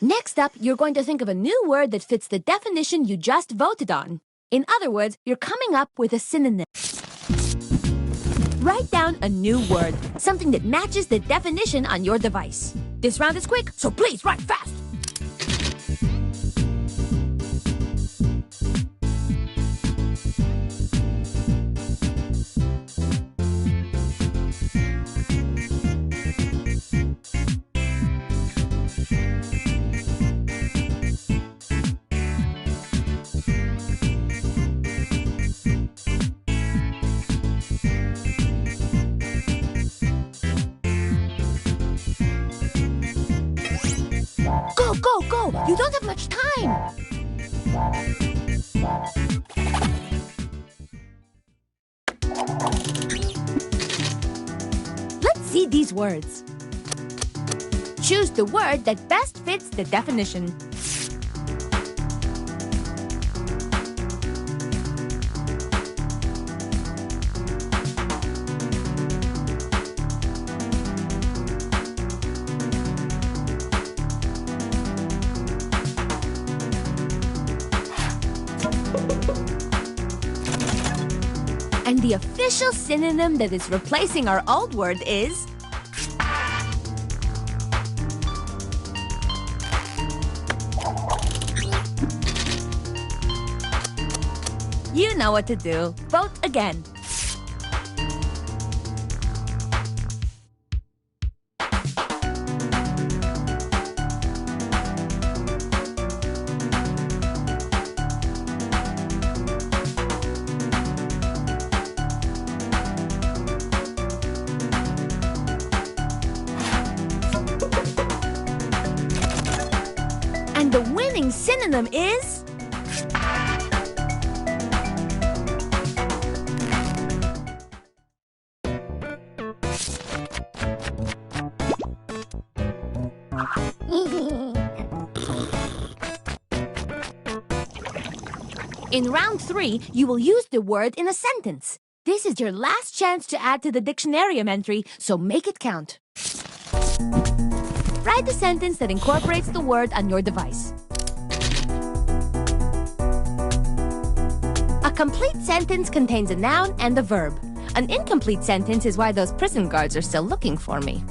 Speaker 3: Next up, you're going to think of a new word that fits the definition you just voted on. In other words, you're coming up with a synonym. Write down a new word, something that matches the definition on your device. This round is quick, so please write fast. Go! You don't have much time! Let's see these words. Choose the word that best fits the definition. And the official synonym that is replacing our old word is... You know what to do. Vote again. And the winning synonym is... In round 3, you will use the word in a sentence. This is your last chance to add to the Dictionarium entry, so make it count. Write the sentence that incorporates the word on your device. A complete sentence contains a noun and a verb. An incomplete sentence is why those prison guards are still looking for me.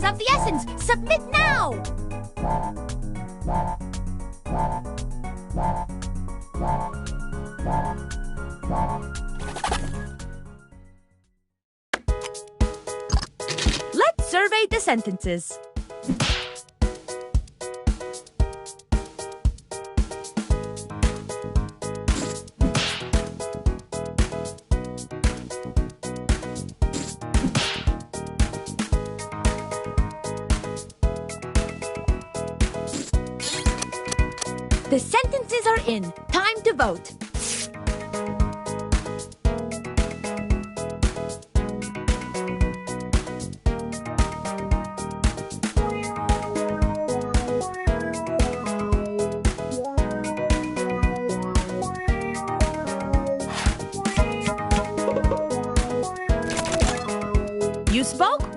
Speaker 3: Of the essence. Submit now! Let's survey the sentences. The sentences are in. Time to vote.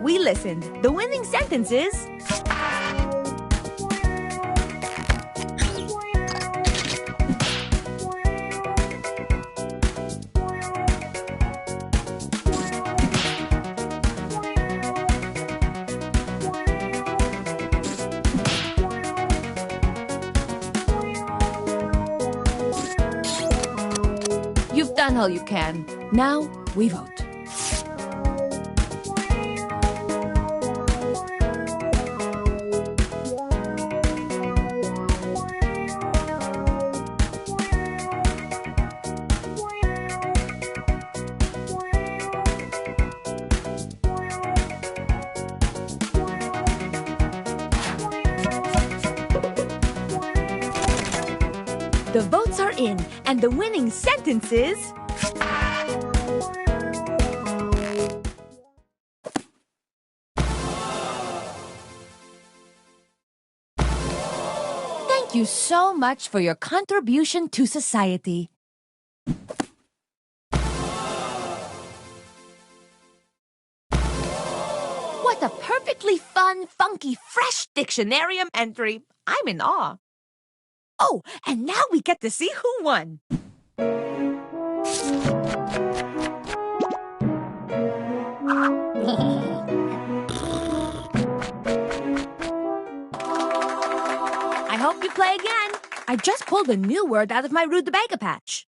Speaker 3: we listened. The winning sentence is... You've done all you can. Now, we vote. The votes are in, and the winning sentence is... Thank you so much for your contribution to society. What a perfectly fun, funky, fresh Dictionarium entry. I'm in awe. Oh, and now we get to see who won. I hope you play again. I just pulled a new word out of my rutabaga patch.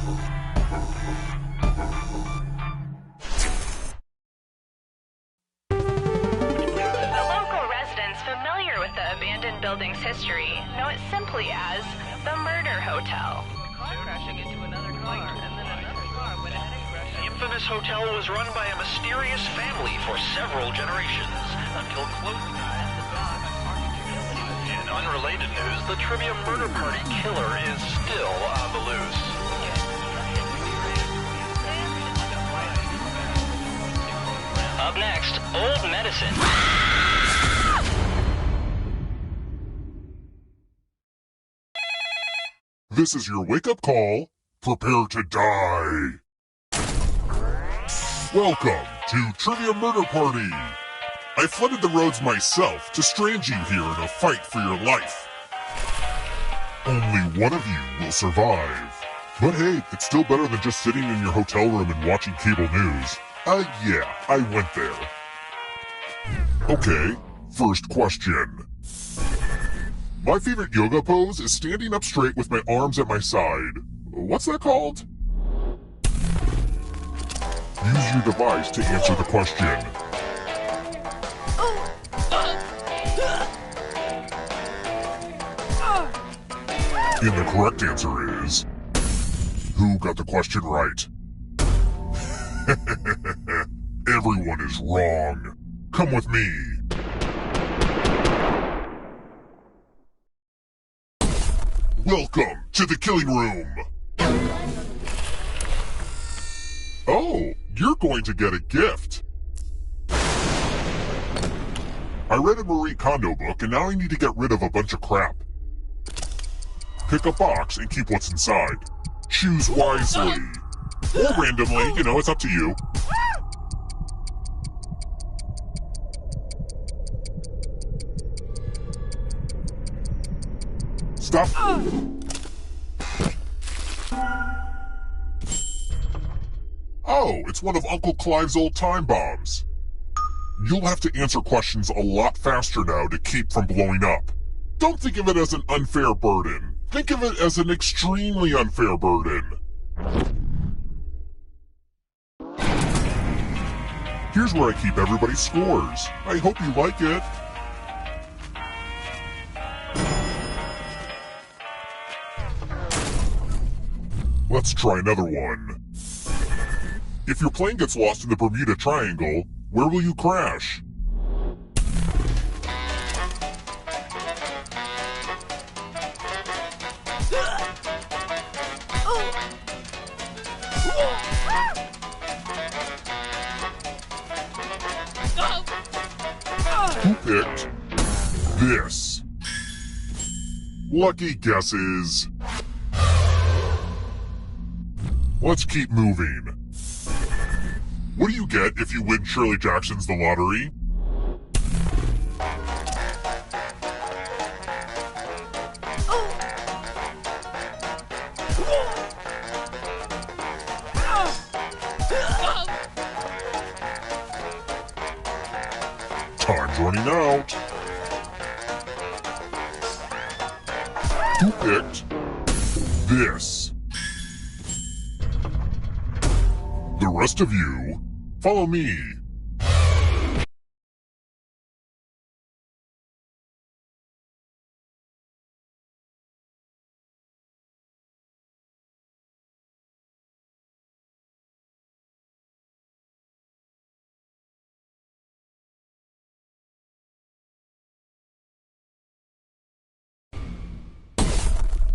Speaker 4: The local residents familiar with the abandoned building's history know it simply as the Murder Hotel.
Speaker 5: The infamous hotel was run by a mysterious family for several generations until close. In unrelated news, the Trivia Murder Party killer is still on the loose. Up next, Old Medicine.
Speaker 6: This is your wake-up call. Prepare to die. Welcome to Trivia Murder Party. I flooded the roads myself to strand you here in a fight for your life. Only one of you will survive. But hey, it's still better than just sitting in your hotel room and watching cable news. Yeah, I went there. Okay, first question. My favorite yoga pose is standing up straight with my arms at my side. What's that called? Use your device to answer the question. And the correct answer is... Who got the question right? Everyone is wrong. Come with me. Welcome to the killing room. Oh, you're going to get a gift. I read a Marie Kondo book and now I need to get rid of a bunch of crap. Pick a box and keep what's inside. Choose wisely. Or randomly, you know, it's up to you. Stop. Oh, it's one of Uncle Clive's old time bombs. You'll have to answer questions a lot faster now to keep from blowing up. Don't think of it as an unfair burden. Think of it as an extremely unfair burden. Here's where I keep everybody's scores. I hope you like it. Let's try another one. If your plane gets lost in the Bermuda Triangle, where will you crash? Who picked this? Lucky guesses. Let's keep moving. What do you get if you win Shirley Jackson's The Lottery? Time's running out. Who picked this? The rest of you, follow me.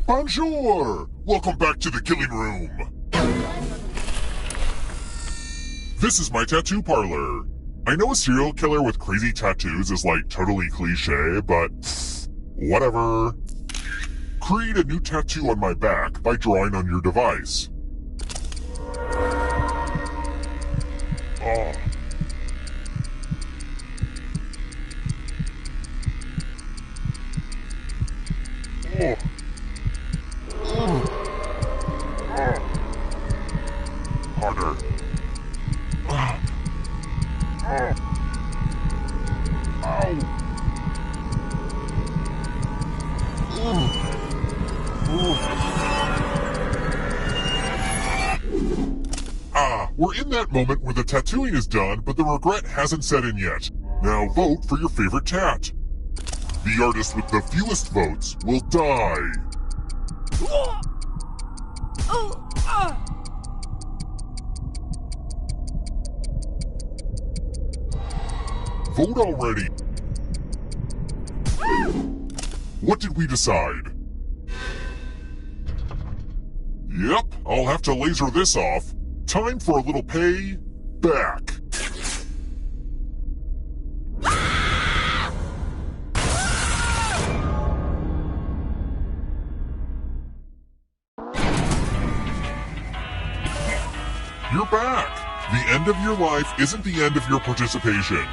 Speaker 6: Bonjour! Welcome back to the killing room. This is my tattoo parlor. I know a serial killer with crazy tattoos is like totally cliche, but whatever. Create a new tattoo on my back by drawing on your device. Oh. Oh. Harder. Ow. We're in that moment where the tattooing is done, but the regret hasn't set in yet. Now vote for your favorite tat. The artist with the fewest votes will die. Vote already. What did we decide? Yep, I'll have to laser this off. Time for a little pay back. You're back. The end of your life isn't the end of your participation.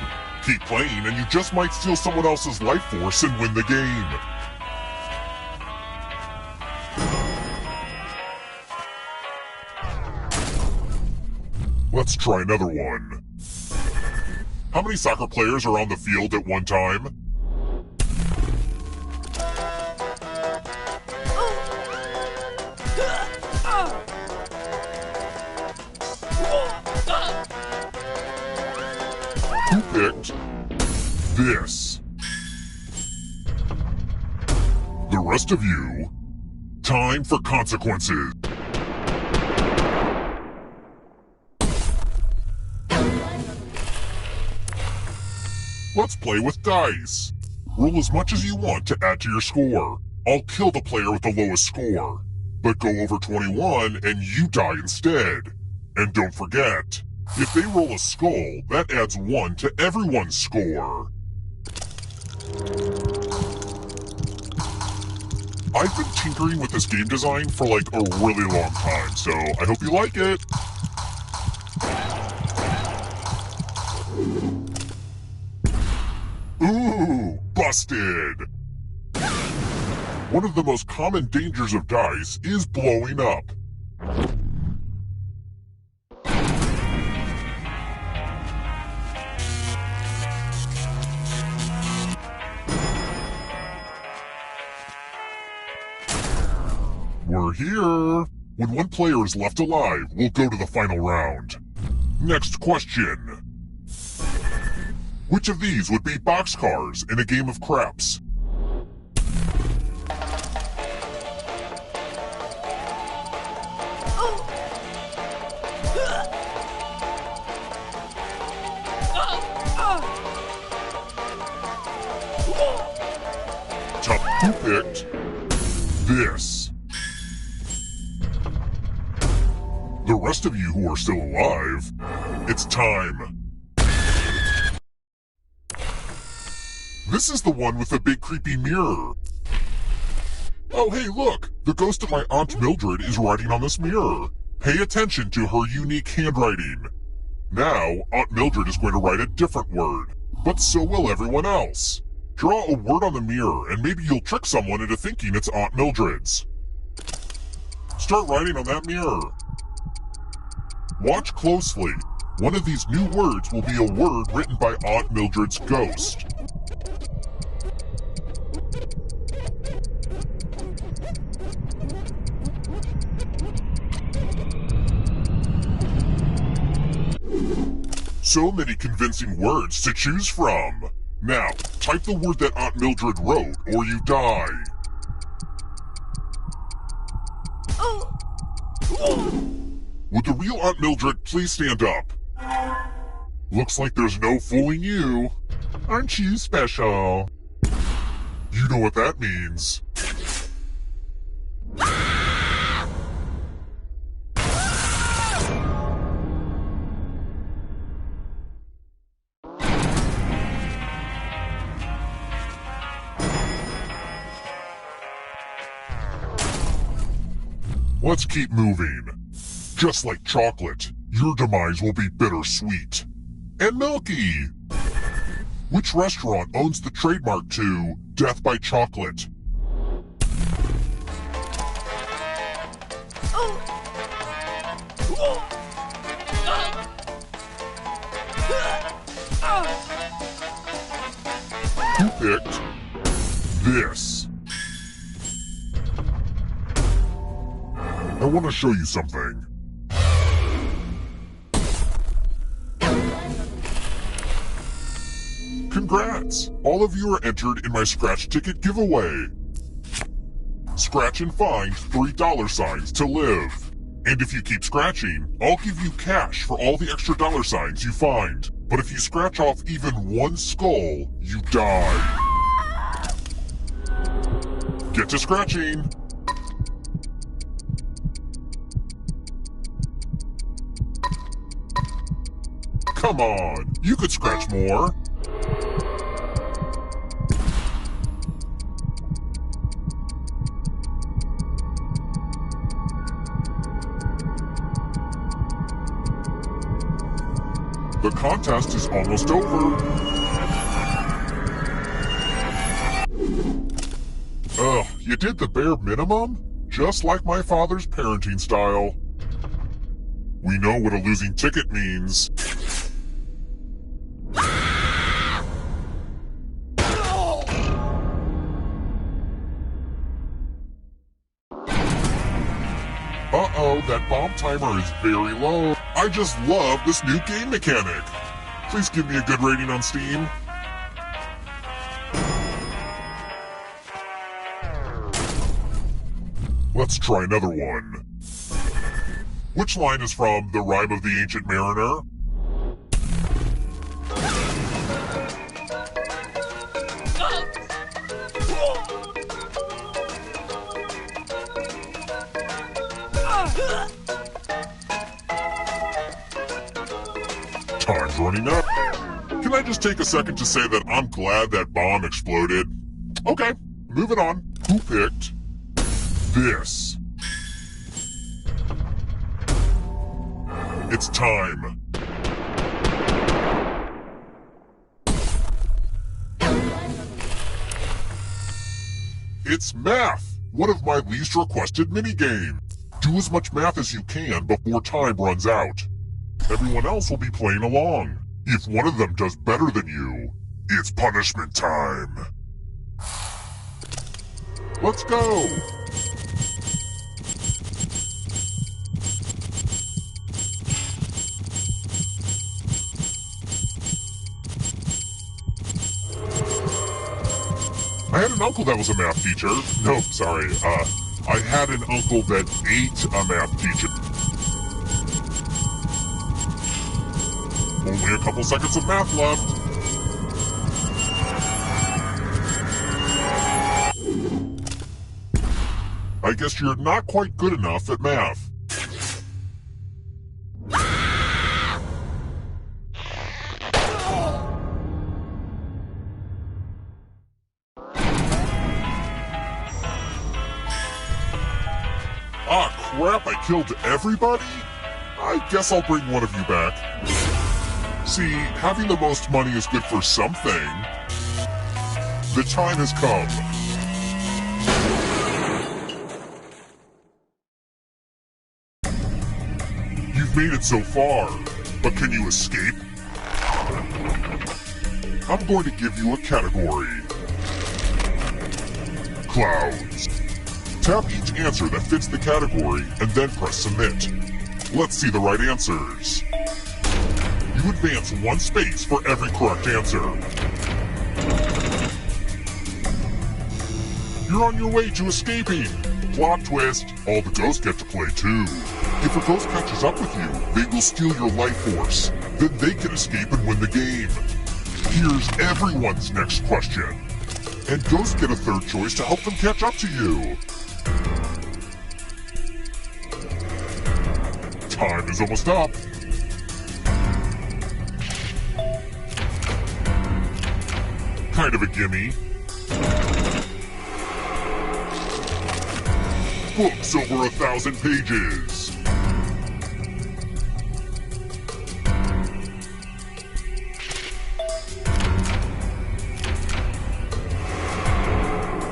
Speaker 6: Keep playing and you just might steal someone else's life force and win the game. Let's try another one. How many soccer players are on the field at one time? Who picked this? The rest of you, time for consequences. Let's play with dice. Roll as much as you want to add to your score. I'll kill the player with the lowest score. But go over 21 and you die instead. And don't forget, if they roll a skull, that adds 1 to everyone's score. I've been tinkering with this game design for like a really long time, so I hope you like it. Ooh, busted! One of the most common dangers of dice is blowing up. We're here! When one player is left alive, we'll go to the final round. Next question. Which of these would be boxcars in a game of craps? Who picked this? The rest of you who are still alive, it's time. This is the one with the big creepy mirror. Oh hey look, the ghost of my Aunt Mildred is writing on this mirror. Pay attention to her unique handwriting. Now, Aunt Mildred is going to write a different word, but so will everyone else. Draw a word on the mirror and maybe you'll trick someone into thinking it's Aunt Mildred's. Start writing on that mirror. Watch closely. One of these new words will be a word written by Aunt Mildred's ghost. So many convincing words to choose from. Now, type the word that Aunt Mildred wrote, or you die. Would the real Aunt Mildred please stand up? Looks like there's no fooling you. Aren't you special? You know what that means. Let's keep moving. Just like chocolate, your demise will be bittersweet. And milky! Which restaurant owns the trademark to Death by Chocolate? Who picked this? I want to show you something. Congrats! All of you are entered in my scratch ticket giveaway. Scratch and find $3 to live. And if you keep scratching, I'll give you cash for all the extra $signs you find. But if you scratch off even one skull, you die. Get to scratching! Come on, you could scratch more. The contest is almost over. Ugh, you did the bare minimum? Just like my father's parenting style. We know what a losing ticket means. Uh-oh, that bomb timer is very low. I just love this new game mechanic. Please give me a good rating on Steam. Let's try another one. Which line is from The Rime of the Ancient Mariner? Time's running out. Can I just take a second to say that I'm glad that bomb exploded? Okay, moving on. Who picked this? It's time. It's math, one of my least requested minigames. Do as much math as you can before time runs out. Everyone else will be playing along. If one of them does better than you, it's punishment time. Let's go! I had an uncle that was a math teacher. No, sorry, I had an uncle that ate a math teacher. Only a couple seconds of math left. I guess you're not quite good enough at math. Ah, crap, I killed everybody? I guess I'll bring one of you back. See, having the most money is good for something. The time has come. You've made it so far, but can you escape? I'm going to give you a category. Clouds. Tap each answer that fits the category and then press submit. Let's see the right answers. You advance one space for every correct answer. You're on your way to escaping. Plot twist, all the ghosts get to play too. If a ghost catches up with you, they will steal your life force. Then they can escape and win the game. Here's everyone's next question. And ghosts get a third choice to help them catch up to you. Time is almost up. Kind of a gimme. Books over 1,000 pages.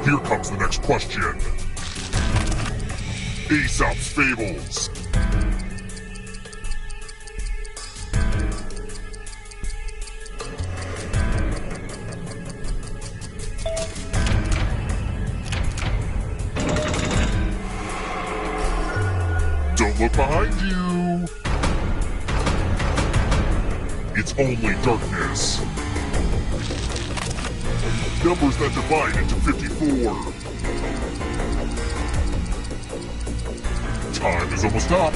Speaker 6: Here comes the next question. Aesop's Fables. Don't look behind you. It's only darkness. numbers that divide into 54. Time is almost up.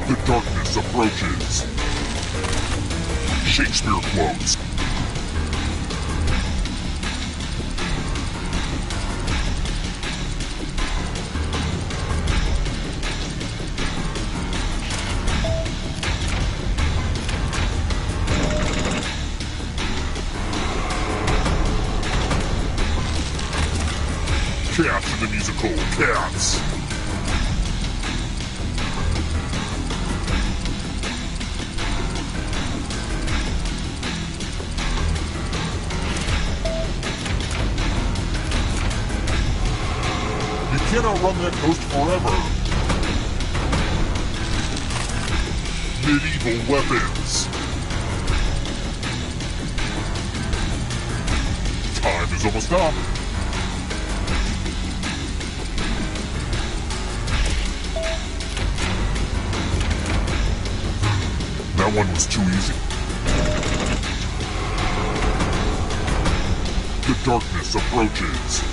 Speaker 6: The darkness approaches. Shakespeare quotes. Cats in the musical Cats. You can't outrun that ghost forever. Medieval weapons. Time is almost up. That one was too easy. The darkness approaches.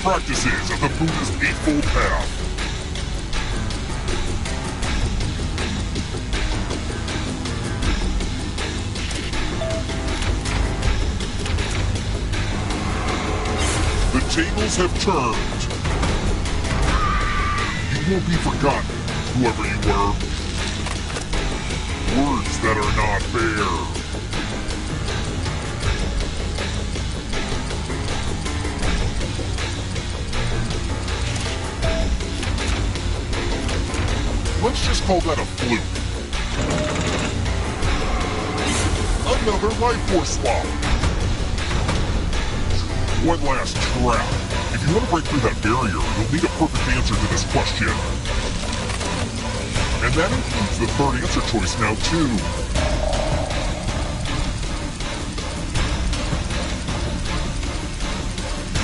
Speaker 6: Practices of the Buddha's Eightfold Path. The tables have turned. You won't be forgotten, whoever you were. Words that are not fair. Let's just call that a fluke. Another life force swap. One last trap. If you want to break through that barrier, you'll need a perfect answer to this question. And that includes the third answer choice now, too.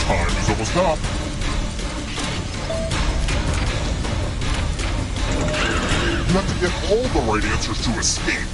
Speaker 6: Time is almost up. You have to get all the right answers to escape.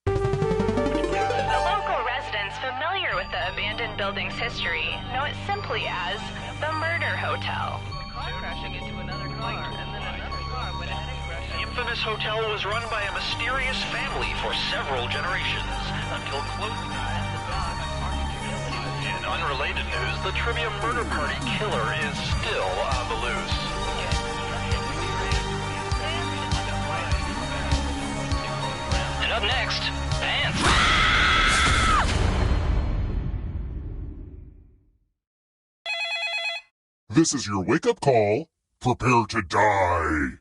Speaker 4: The local residents familiar with the abandoned building's history know it simply as the Murder Hotel.
Speaker 5: Crashing into another car, and then another car went ahead and crashed. The infamous hotel was run by a mysterious family for several generations, until close ties the dog in unrelated news, the Trivia Murder Party killer is still on the loose. And up next, Dance.
Speaker 6: This is your wake-up call. Prepare to die.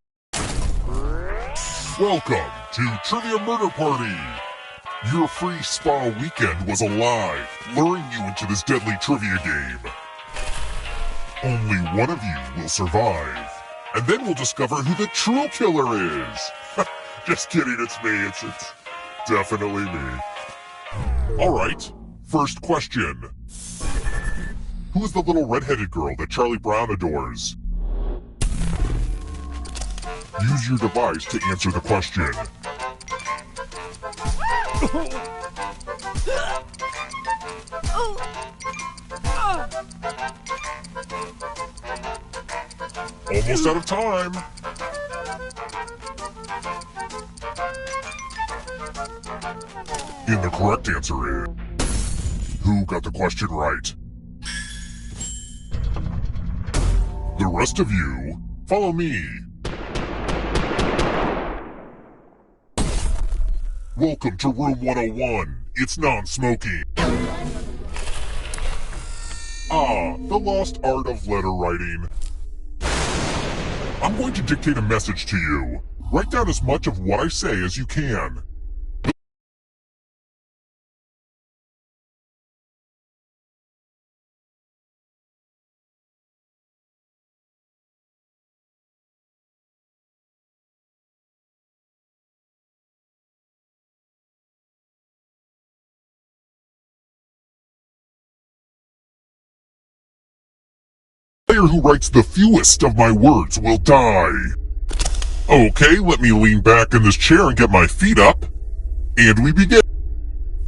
Speaker 6: Welcome to Trivia Murder Party. Your free spa weekend was a lie, luring you into this deadly trivia game. Only one of you will survive, and then we'll discover who the true killer is. Just kidding, it's me. It's definitely me. Alright, first question. Who is the little red-headed girl that Charlie Brown adores? Use your device to answer the question. Almost out of time. And the correct answer is... Who got the question right? The rest of you, follow me. Welcome to room 101. It's non-smoking. The lost art of letter writing. I'm going to dictate a message to you. Write down as much of what I say as you can. The player who writes the fewest of my words will die. Okay, let me lean back in this chair and get my feet up. And we begin.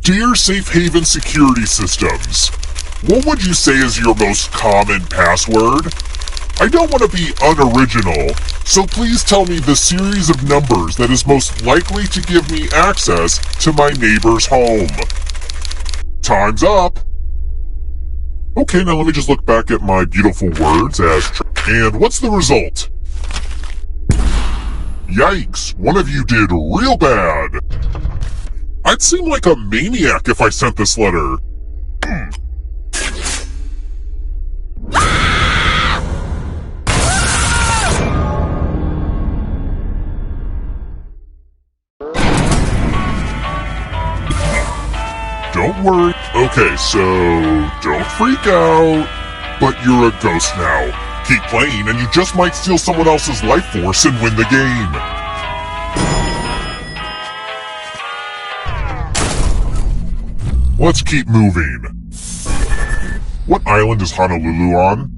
Speaker 6: Dear Safe Haven Security Systems, what would you say is your most common password? I don't want to be unoriginal, so please tell me the series of numbers that is most likely to give me access to my neighbor's home. Time's up. Okay, now let me just look back at my beautiful words and what's the result? Yikes, one of you did real bad. I'd seem like a maniac if I sent this letter. Don't worry. Okay, so don't freak out. But you're a ghost now. Keep playing and you just might steal someone else's life force and win the game. Let's keep moving. What island is Honolulu on?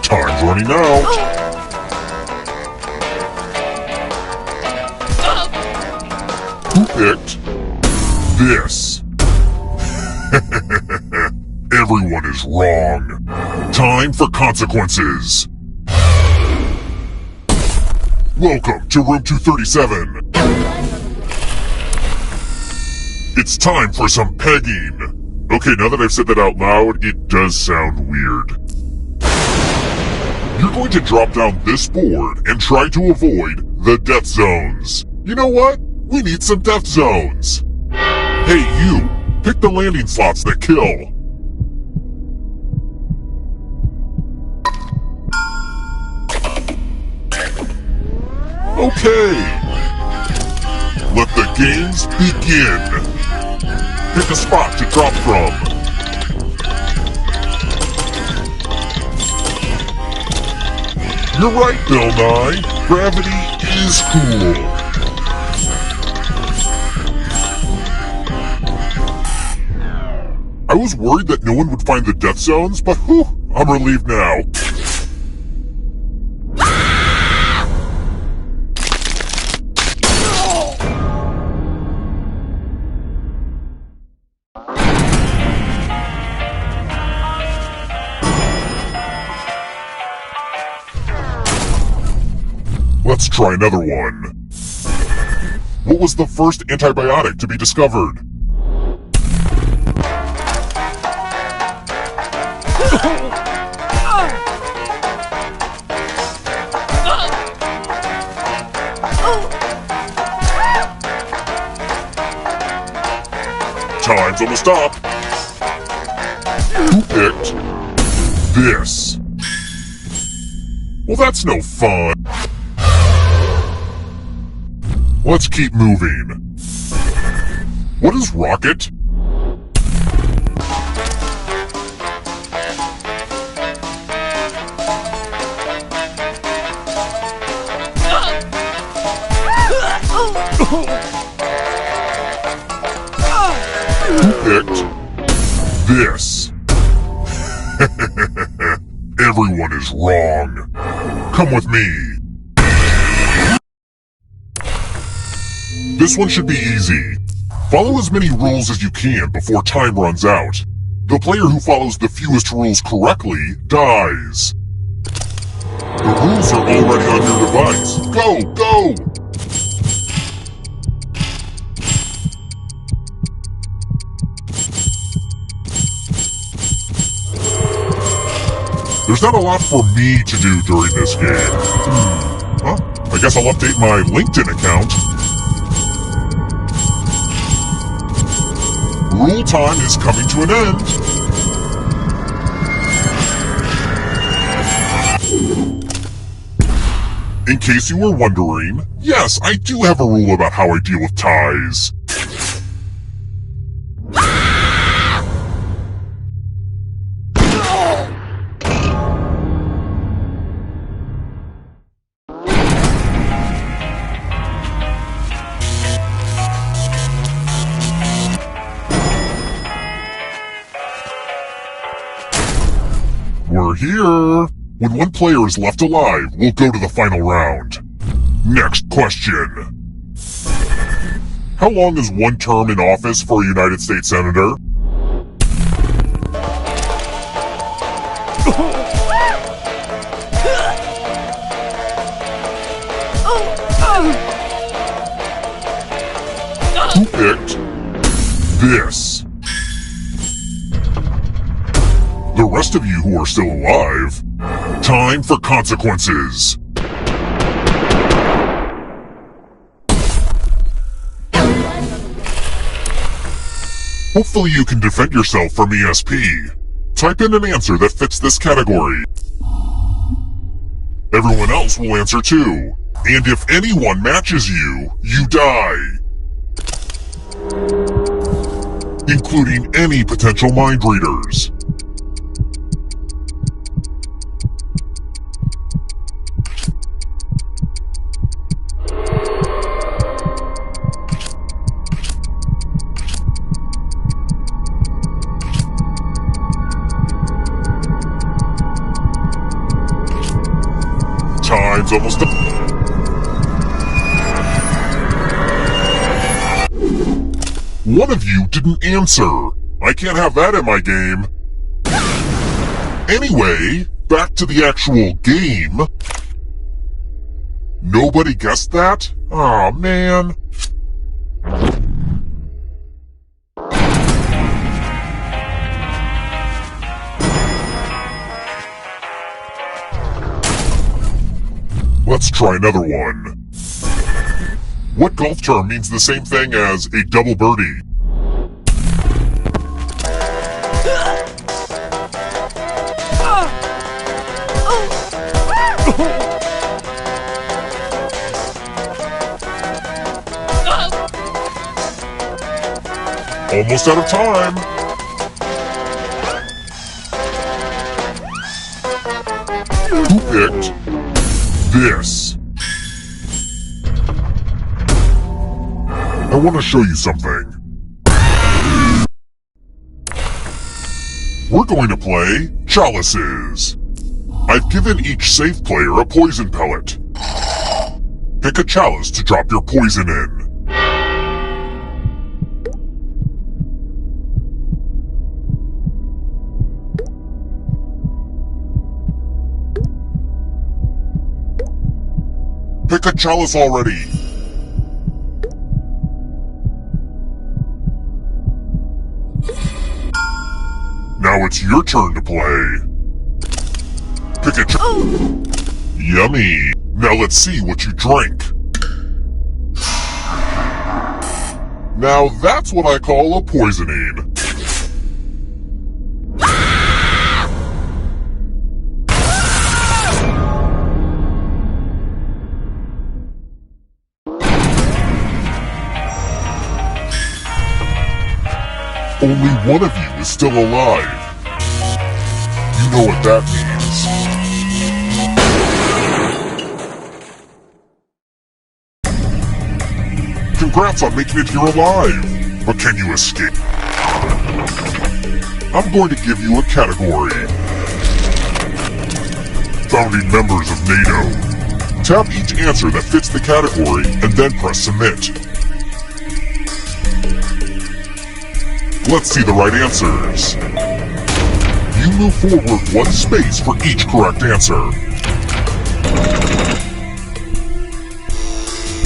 Speaker 6: Time's running out. Who picked this? Everyone is wrong. Time for consequences. Welcome to room 237. It's time for some pegging. Okay, now that I've said that out loud, it does sound weird. You're going to drop down this board and try to avoid the death zones. You know what? We need some death zones. Hey, you! Pick the landing slots that kill. Okay. Let the games begin. Pick a spot to drop from. You're right, Bill Nye. Gravity is cool. I was worried that no one would find the death zones, but whew, I'm relieved now. Let's try another one. What was the first antibiotic to be discovered? Time's almost up. Who picked this? Well, that's no fun. Let's keep moving. What is rocket? Who picked this? Everyone is wrong. Come with me. This one should be easy. Follow as many rules as you can before time runs out. The player who follows the fewest rules correctly dies. The rules are already on your device. Go, go! There's not a lot for me to do during this game. Huh? I guess I'll update my LinkedIn account. Rule time is coming to an end. In case you were wondering, yes, I do have a rule about how I deal with ties. We're here! When one player is left alive, we'll go to the final round. Next question. How long is one term in office for a United States Senator? Who picked this? The rest of you who are still alive, time for consequences. Hopefully you can defend yourself from ESP. Type in an answer that fits this category. Everyone else will answer too. And if anyone matches you, you die. Including any potential mind readers. Time's almost up. One of you didn't answer. I can't have that in my game. Anyway, back to the actual game. Nobody guessed that? Aw, man. Let's try another one. What golf term means the same thing as a double birdie? Almost out of time. Who picked this. I want to show you something. We're going to play Chalices. I've given each safe player a poison pellet. Pick a chalice to drop your poison in. Pick a chalice already. Now it's your turn to play. Pick a Yummy. Now let's see what you drink. Now that's what I call a poisoning. Only one of you is still alive. You know what that means. Congrats on making it here alive. But can you escape? I'm going to give you a category. Founding members of NATO. Tap each answer that fits the category and then press submit. Let's see the right answers. You move forward one space for each correct answer.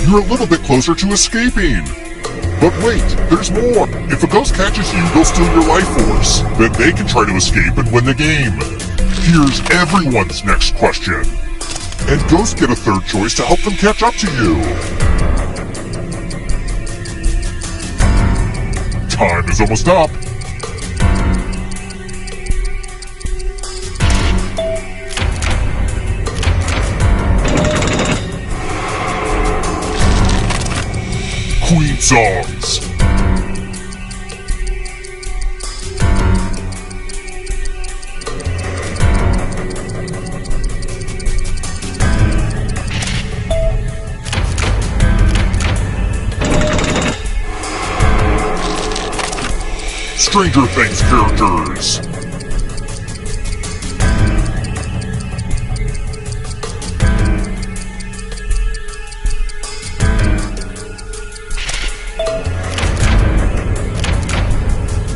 Speaker 6: You're a little bit closer to escaping. But wait, there's more. If a ghost catches you, they'll steal your life force. Then they can try to escape and win the game. Here's everyone's next question. And ghosts get a third choice to help them catch up to you. Time is almost up. Queen songs. Stranger Things characters.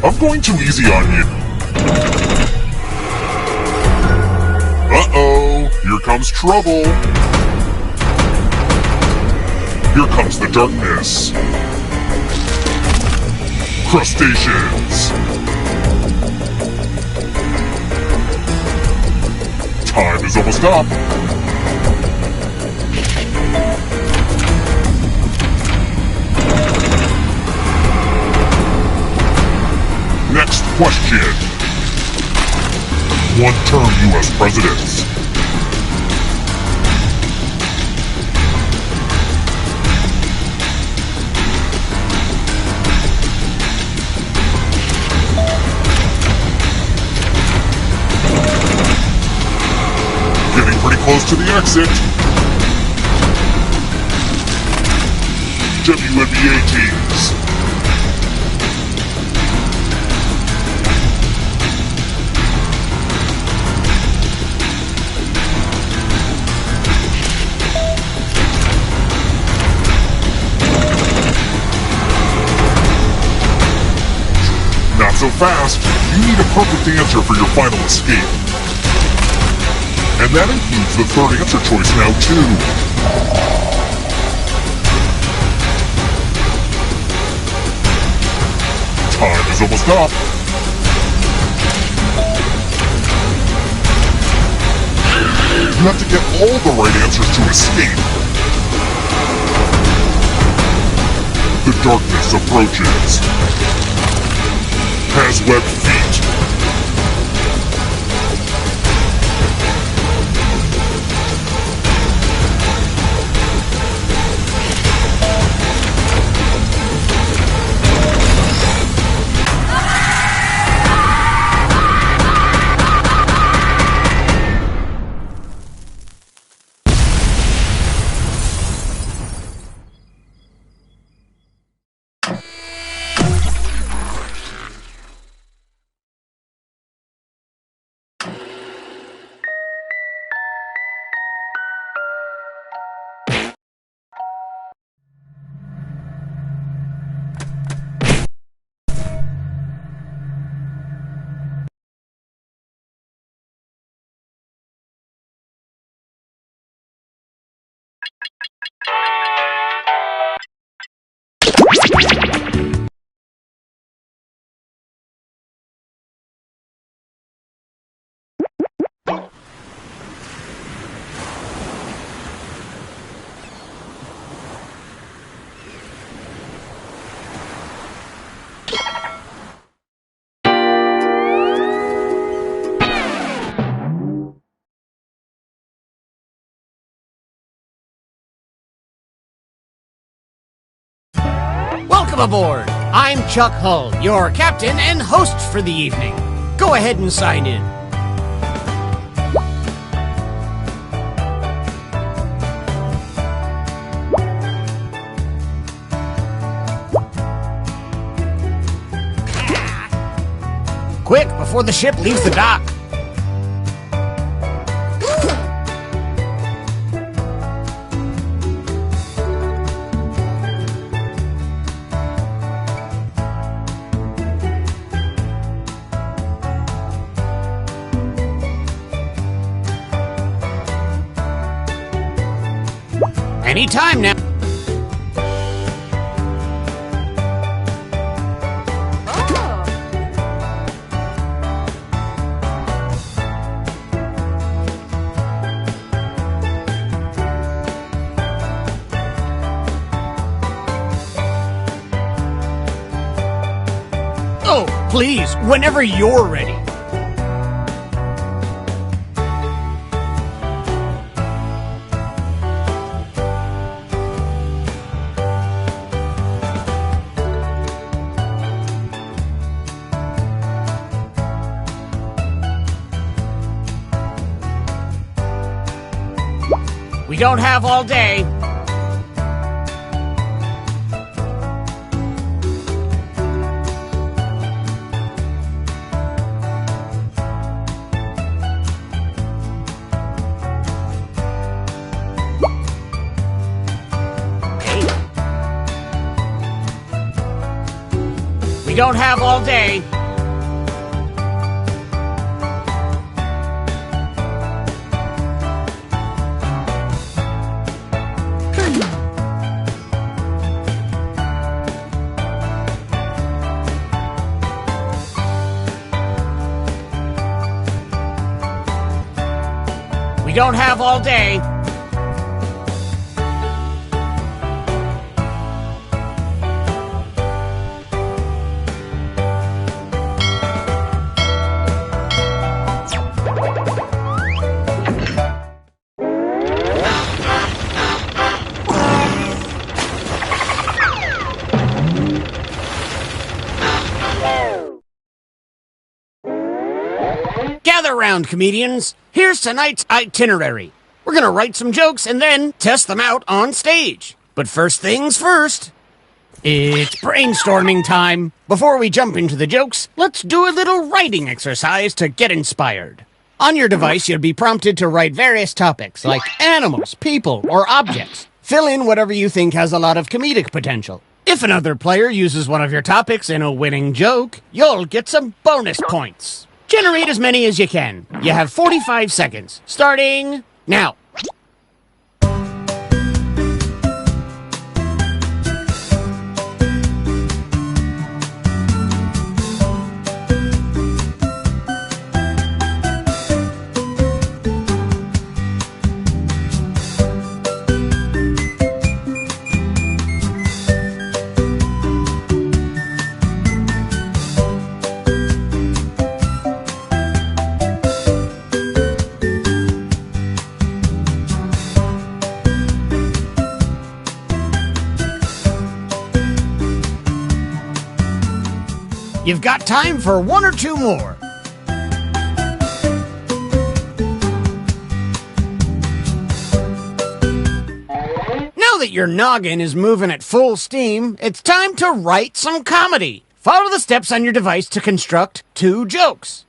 Speaker 6: I'm going too easy on you. Uh-oh, here comes trouble. Here comes the darkness. Crustaceans. Time is almost up. Next question. One-term U.S. presidents. Getting pretty close to the exit. WNBA teams. Not so fast. You need a perfect answer for your final escape. And that includes the third answer choice now, too. Time is almost up. You have to get all the right answers to escape. The darkness approaches. Has webbed feet.
Speaker 7: Welcome aboard! I'm Chuck Hull, your captain and host for the evening. Go ahead and sign in. Quick, before the ship leaves the dock. Anytime now. Oh, please, whenever you're ready. We don't have all day. We don't have all day. We don't have all day. Gather round, comedians. Here's tonight's itinerary. We're gonna write some jokes and then test them out on stage. But first things first, it's brainstorming time. Before we jump into the jokes, let's do a little writing exercise to get inspired. On your device, you'll be prompted to write various topics like animals, people, or objects. Fill in whatever you think has a lot of comedic potential. If another player uses one of your topics in a winning joke, you'll get some bonus points. Generate as many as you can. You have 45 seconds, starting now. You've got time for one or two more. Now that your noggin is moving at full steam, it's time to write some comedy. Follow the steps on your device to construct 2 jokes.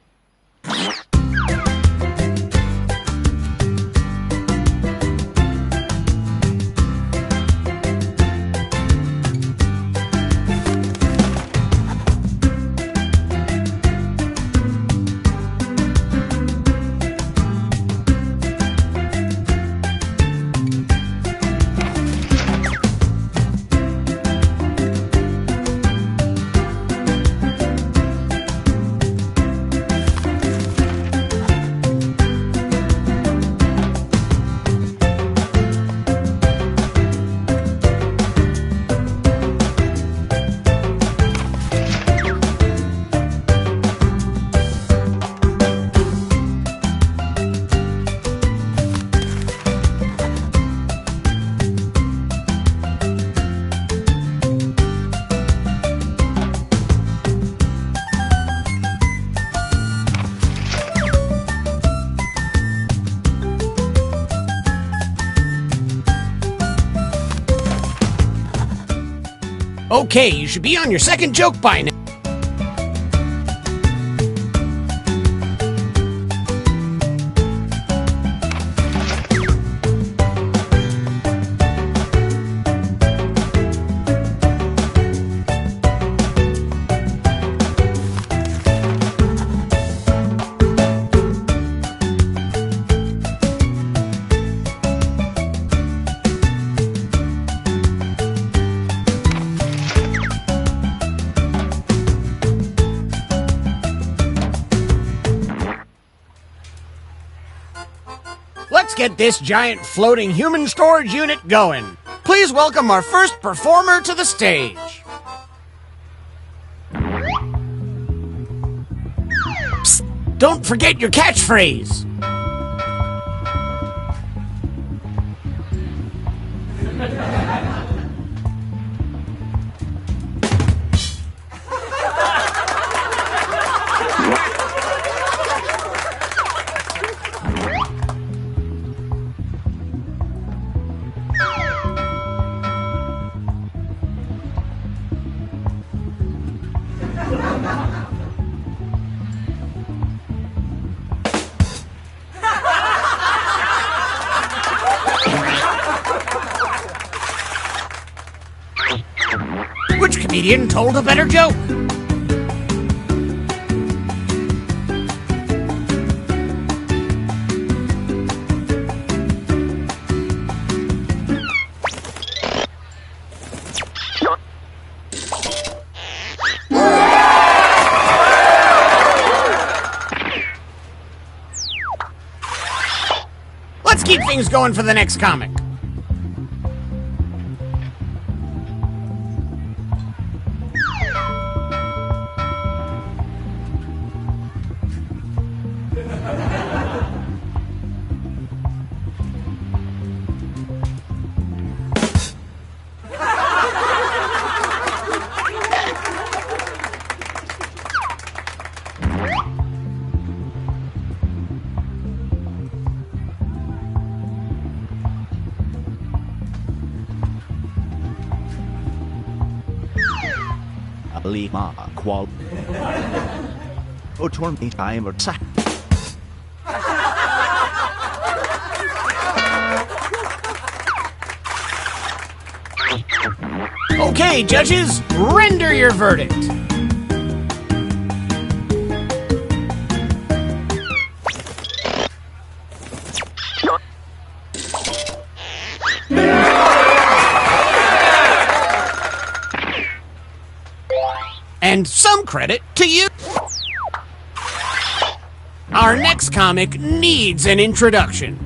Speaker 7: Okay, you should be on your second joke by now. Let's get this giant floating human storage unit going. Please welcome our first performer to the stage. Psst, don't forget your catchphrase. Which comedian told a better joke? Let's keep things going for the next comic.
Speaker 8: Lima qual Otormi time or sa.
Speaker 7: Okay, judges, render your verdict. And some credit to you. Our next comic needs an introduction.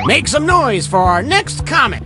Speaker 7: Make some noise for our next comic.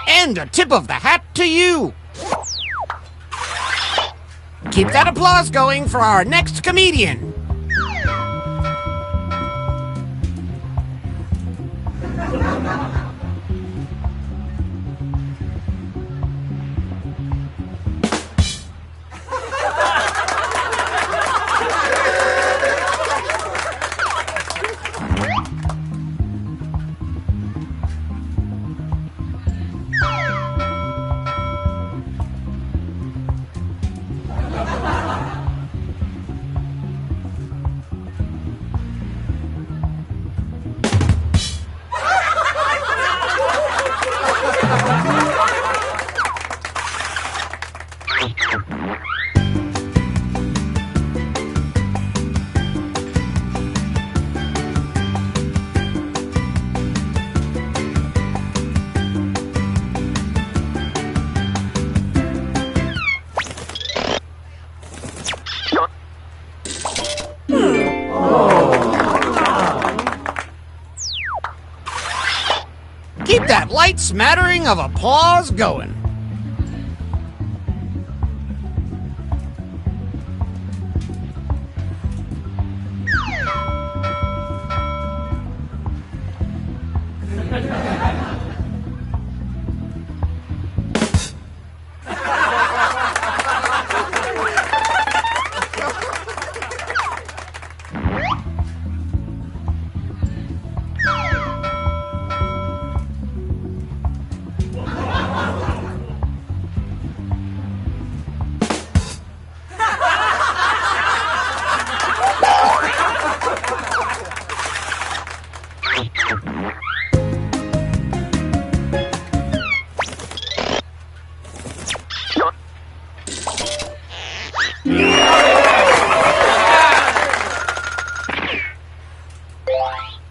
Speaker 7: And a tip of the hat to you. Keep that applause going for our next comedian. Keep that light smattering of applause going.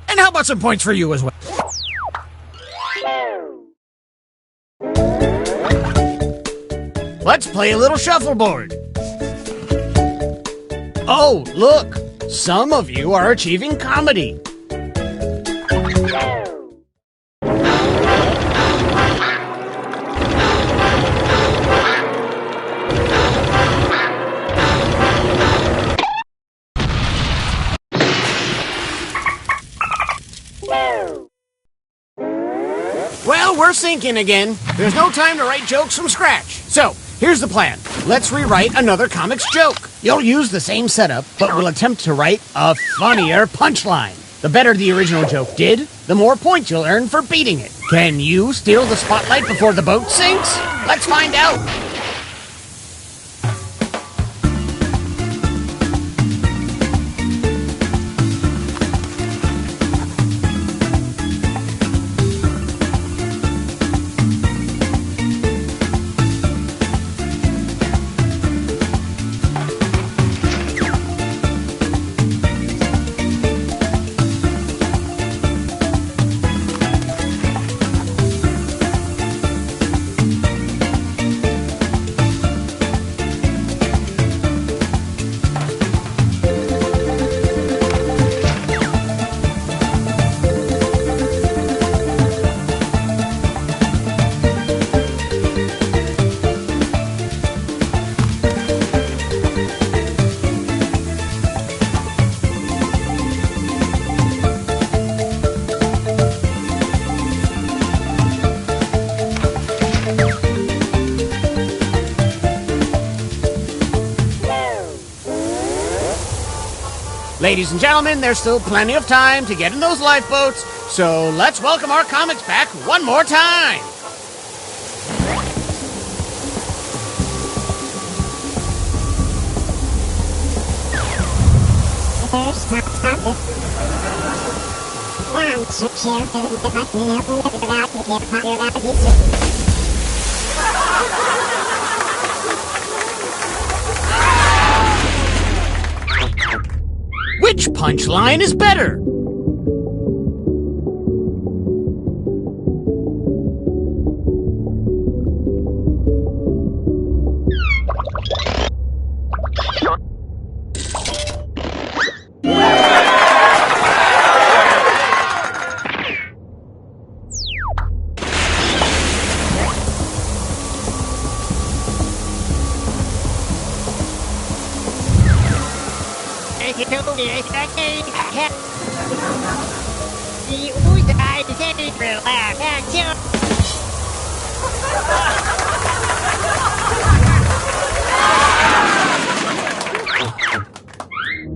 Speaker 7: And how about some points for you as well? Let's play a little shuffleboard. Oh, look! Some of you are achieving comedy. Well, we're sinking again. There's no time to write jokes from scratch. So, here's the plan. Let's rewrite another comics joke. You'll use the same setup, but we'll attempt to write a funnier punchline. The better the original joke did, the more points you'll earn for beating it. Can you steal the spotlight before the boat sinks? Let's find out. Ladies and gentlemen, there's still plenty of time to get in those lifeboats, so let's welcome our comics back one more time. Which punchline is better?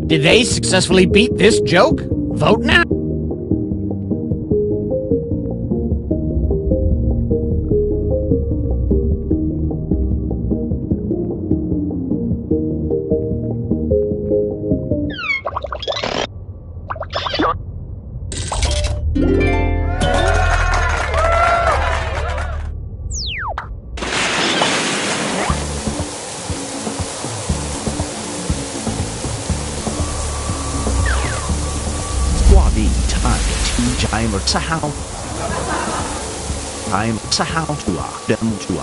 Speaker 7: Did they successfully beat this joke? Vote now.
Speaker 8: I'm to how to them to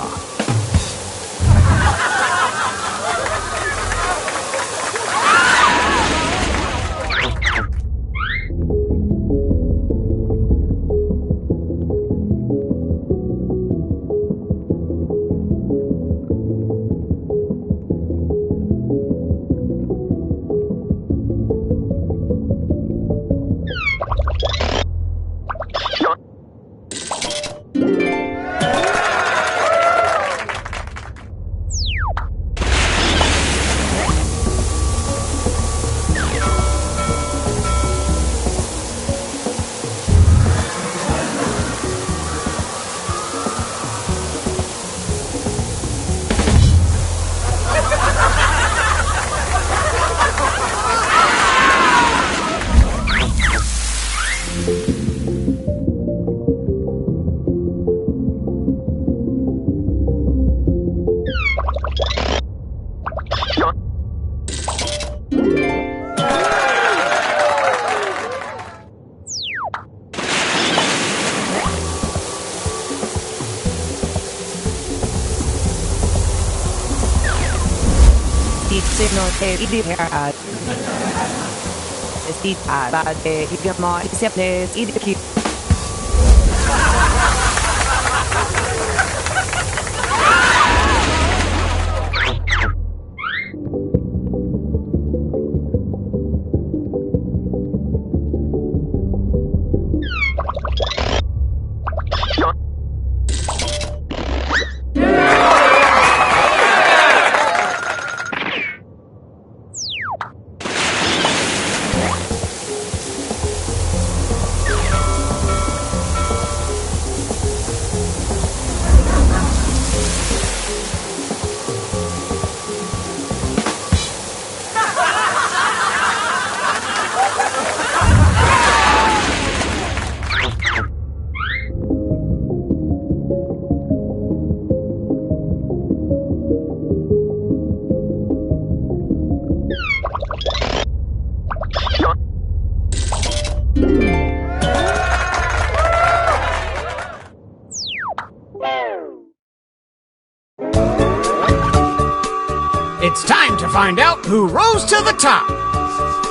Speaker 7: It's time to find out who rose to the top.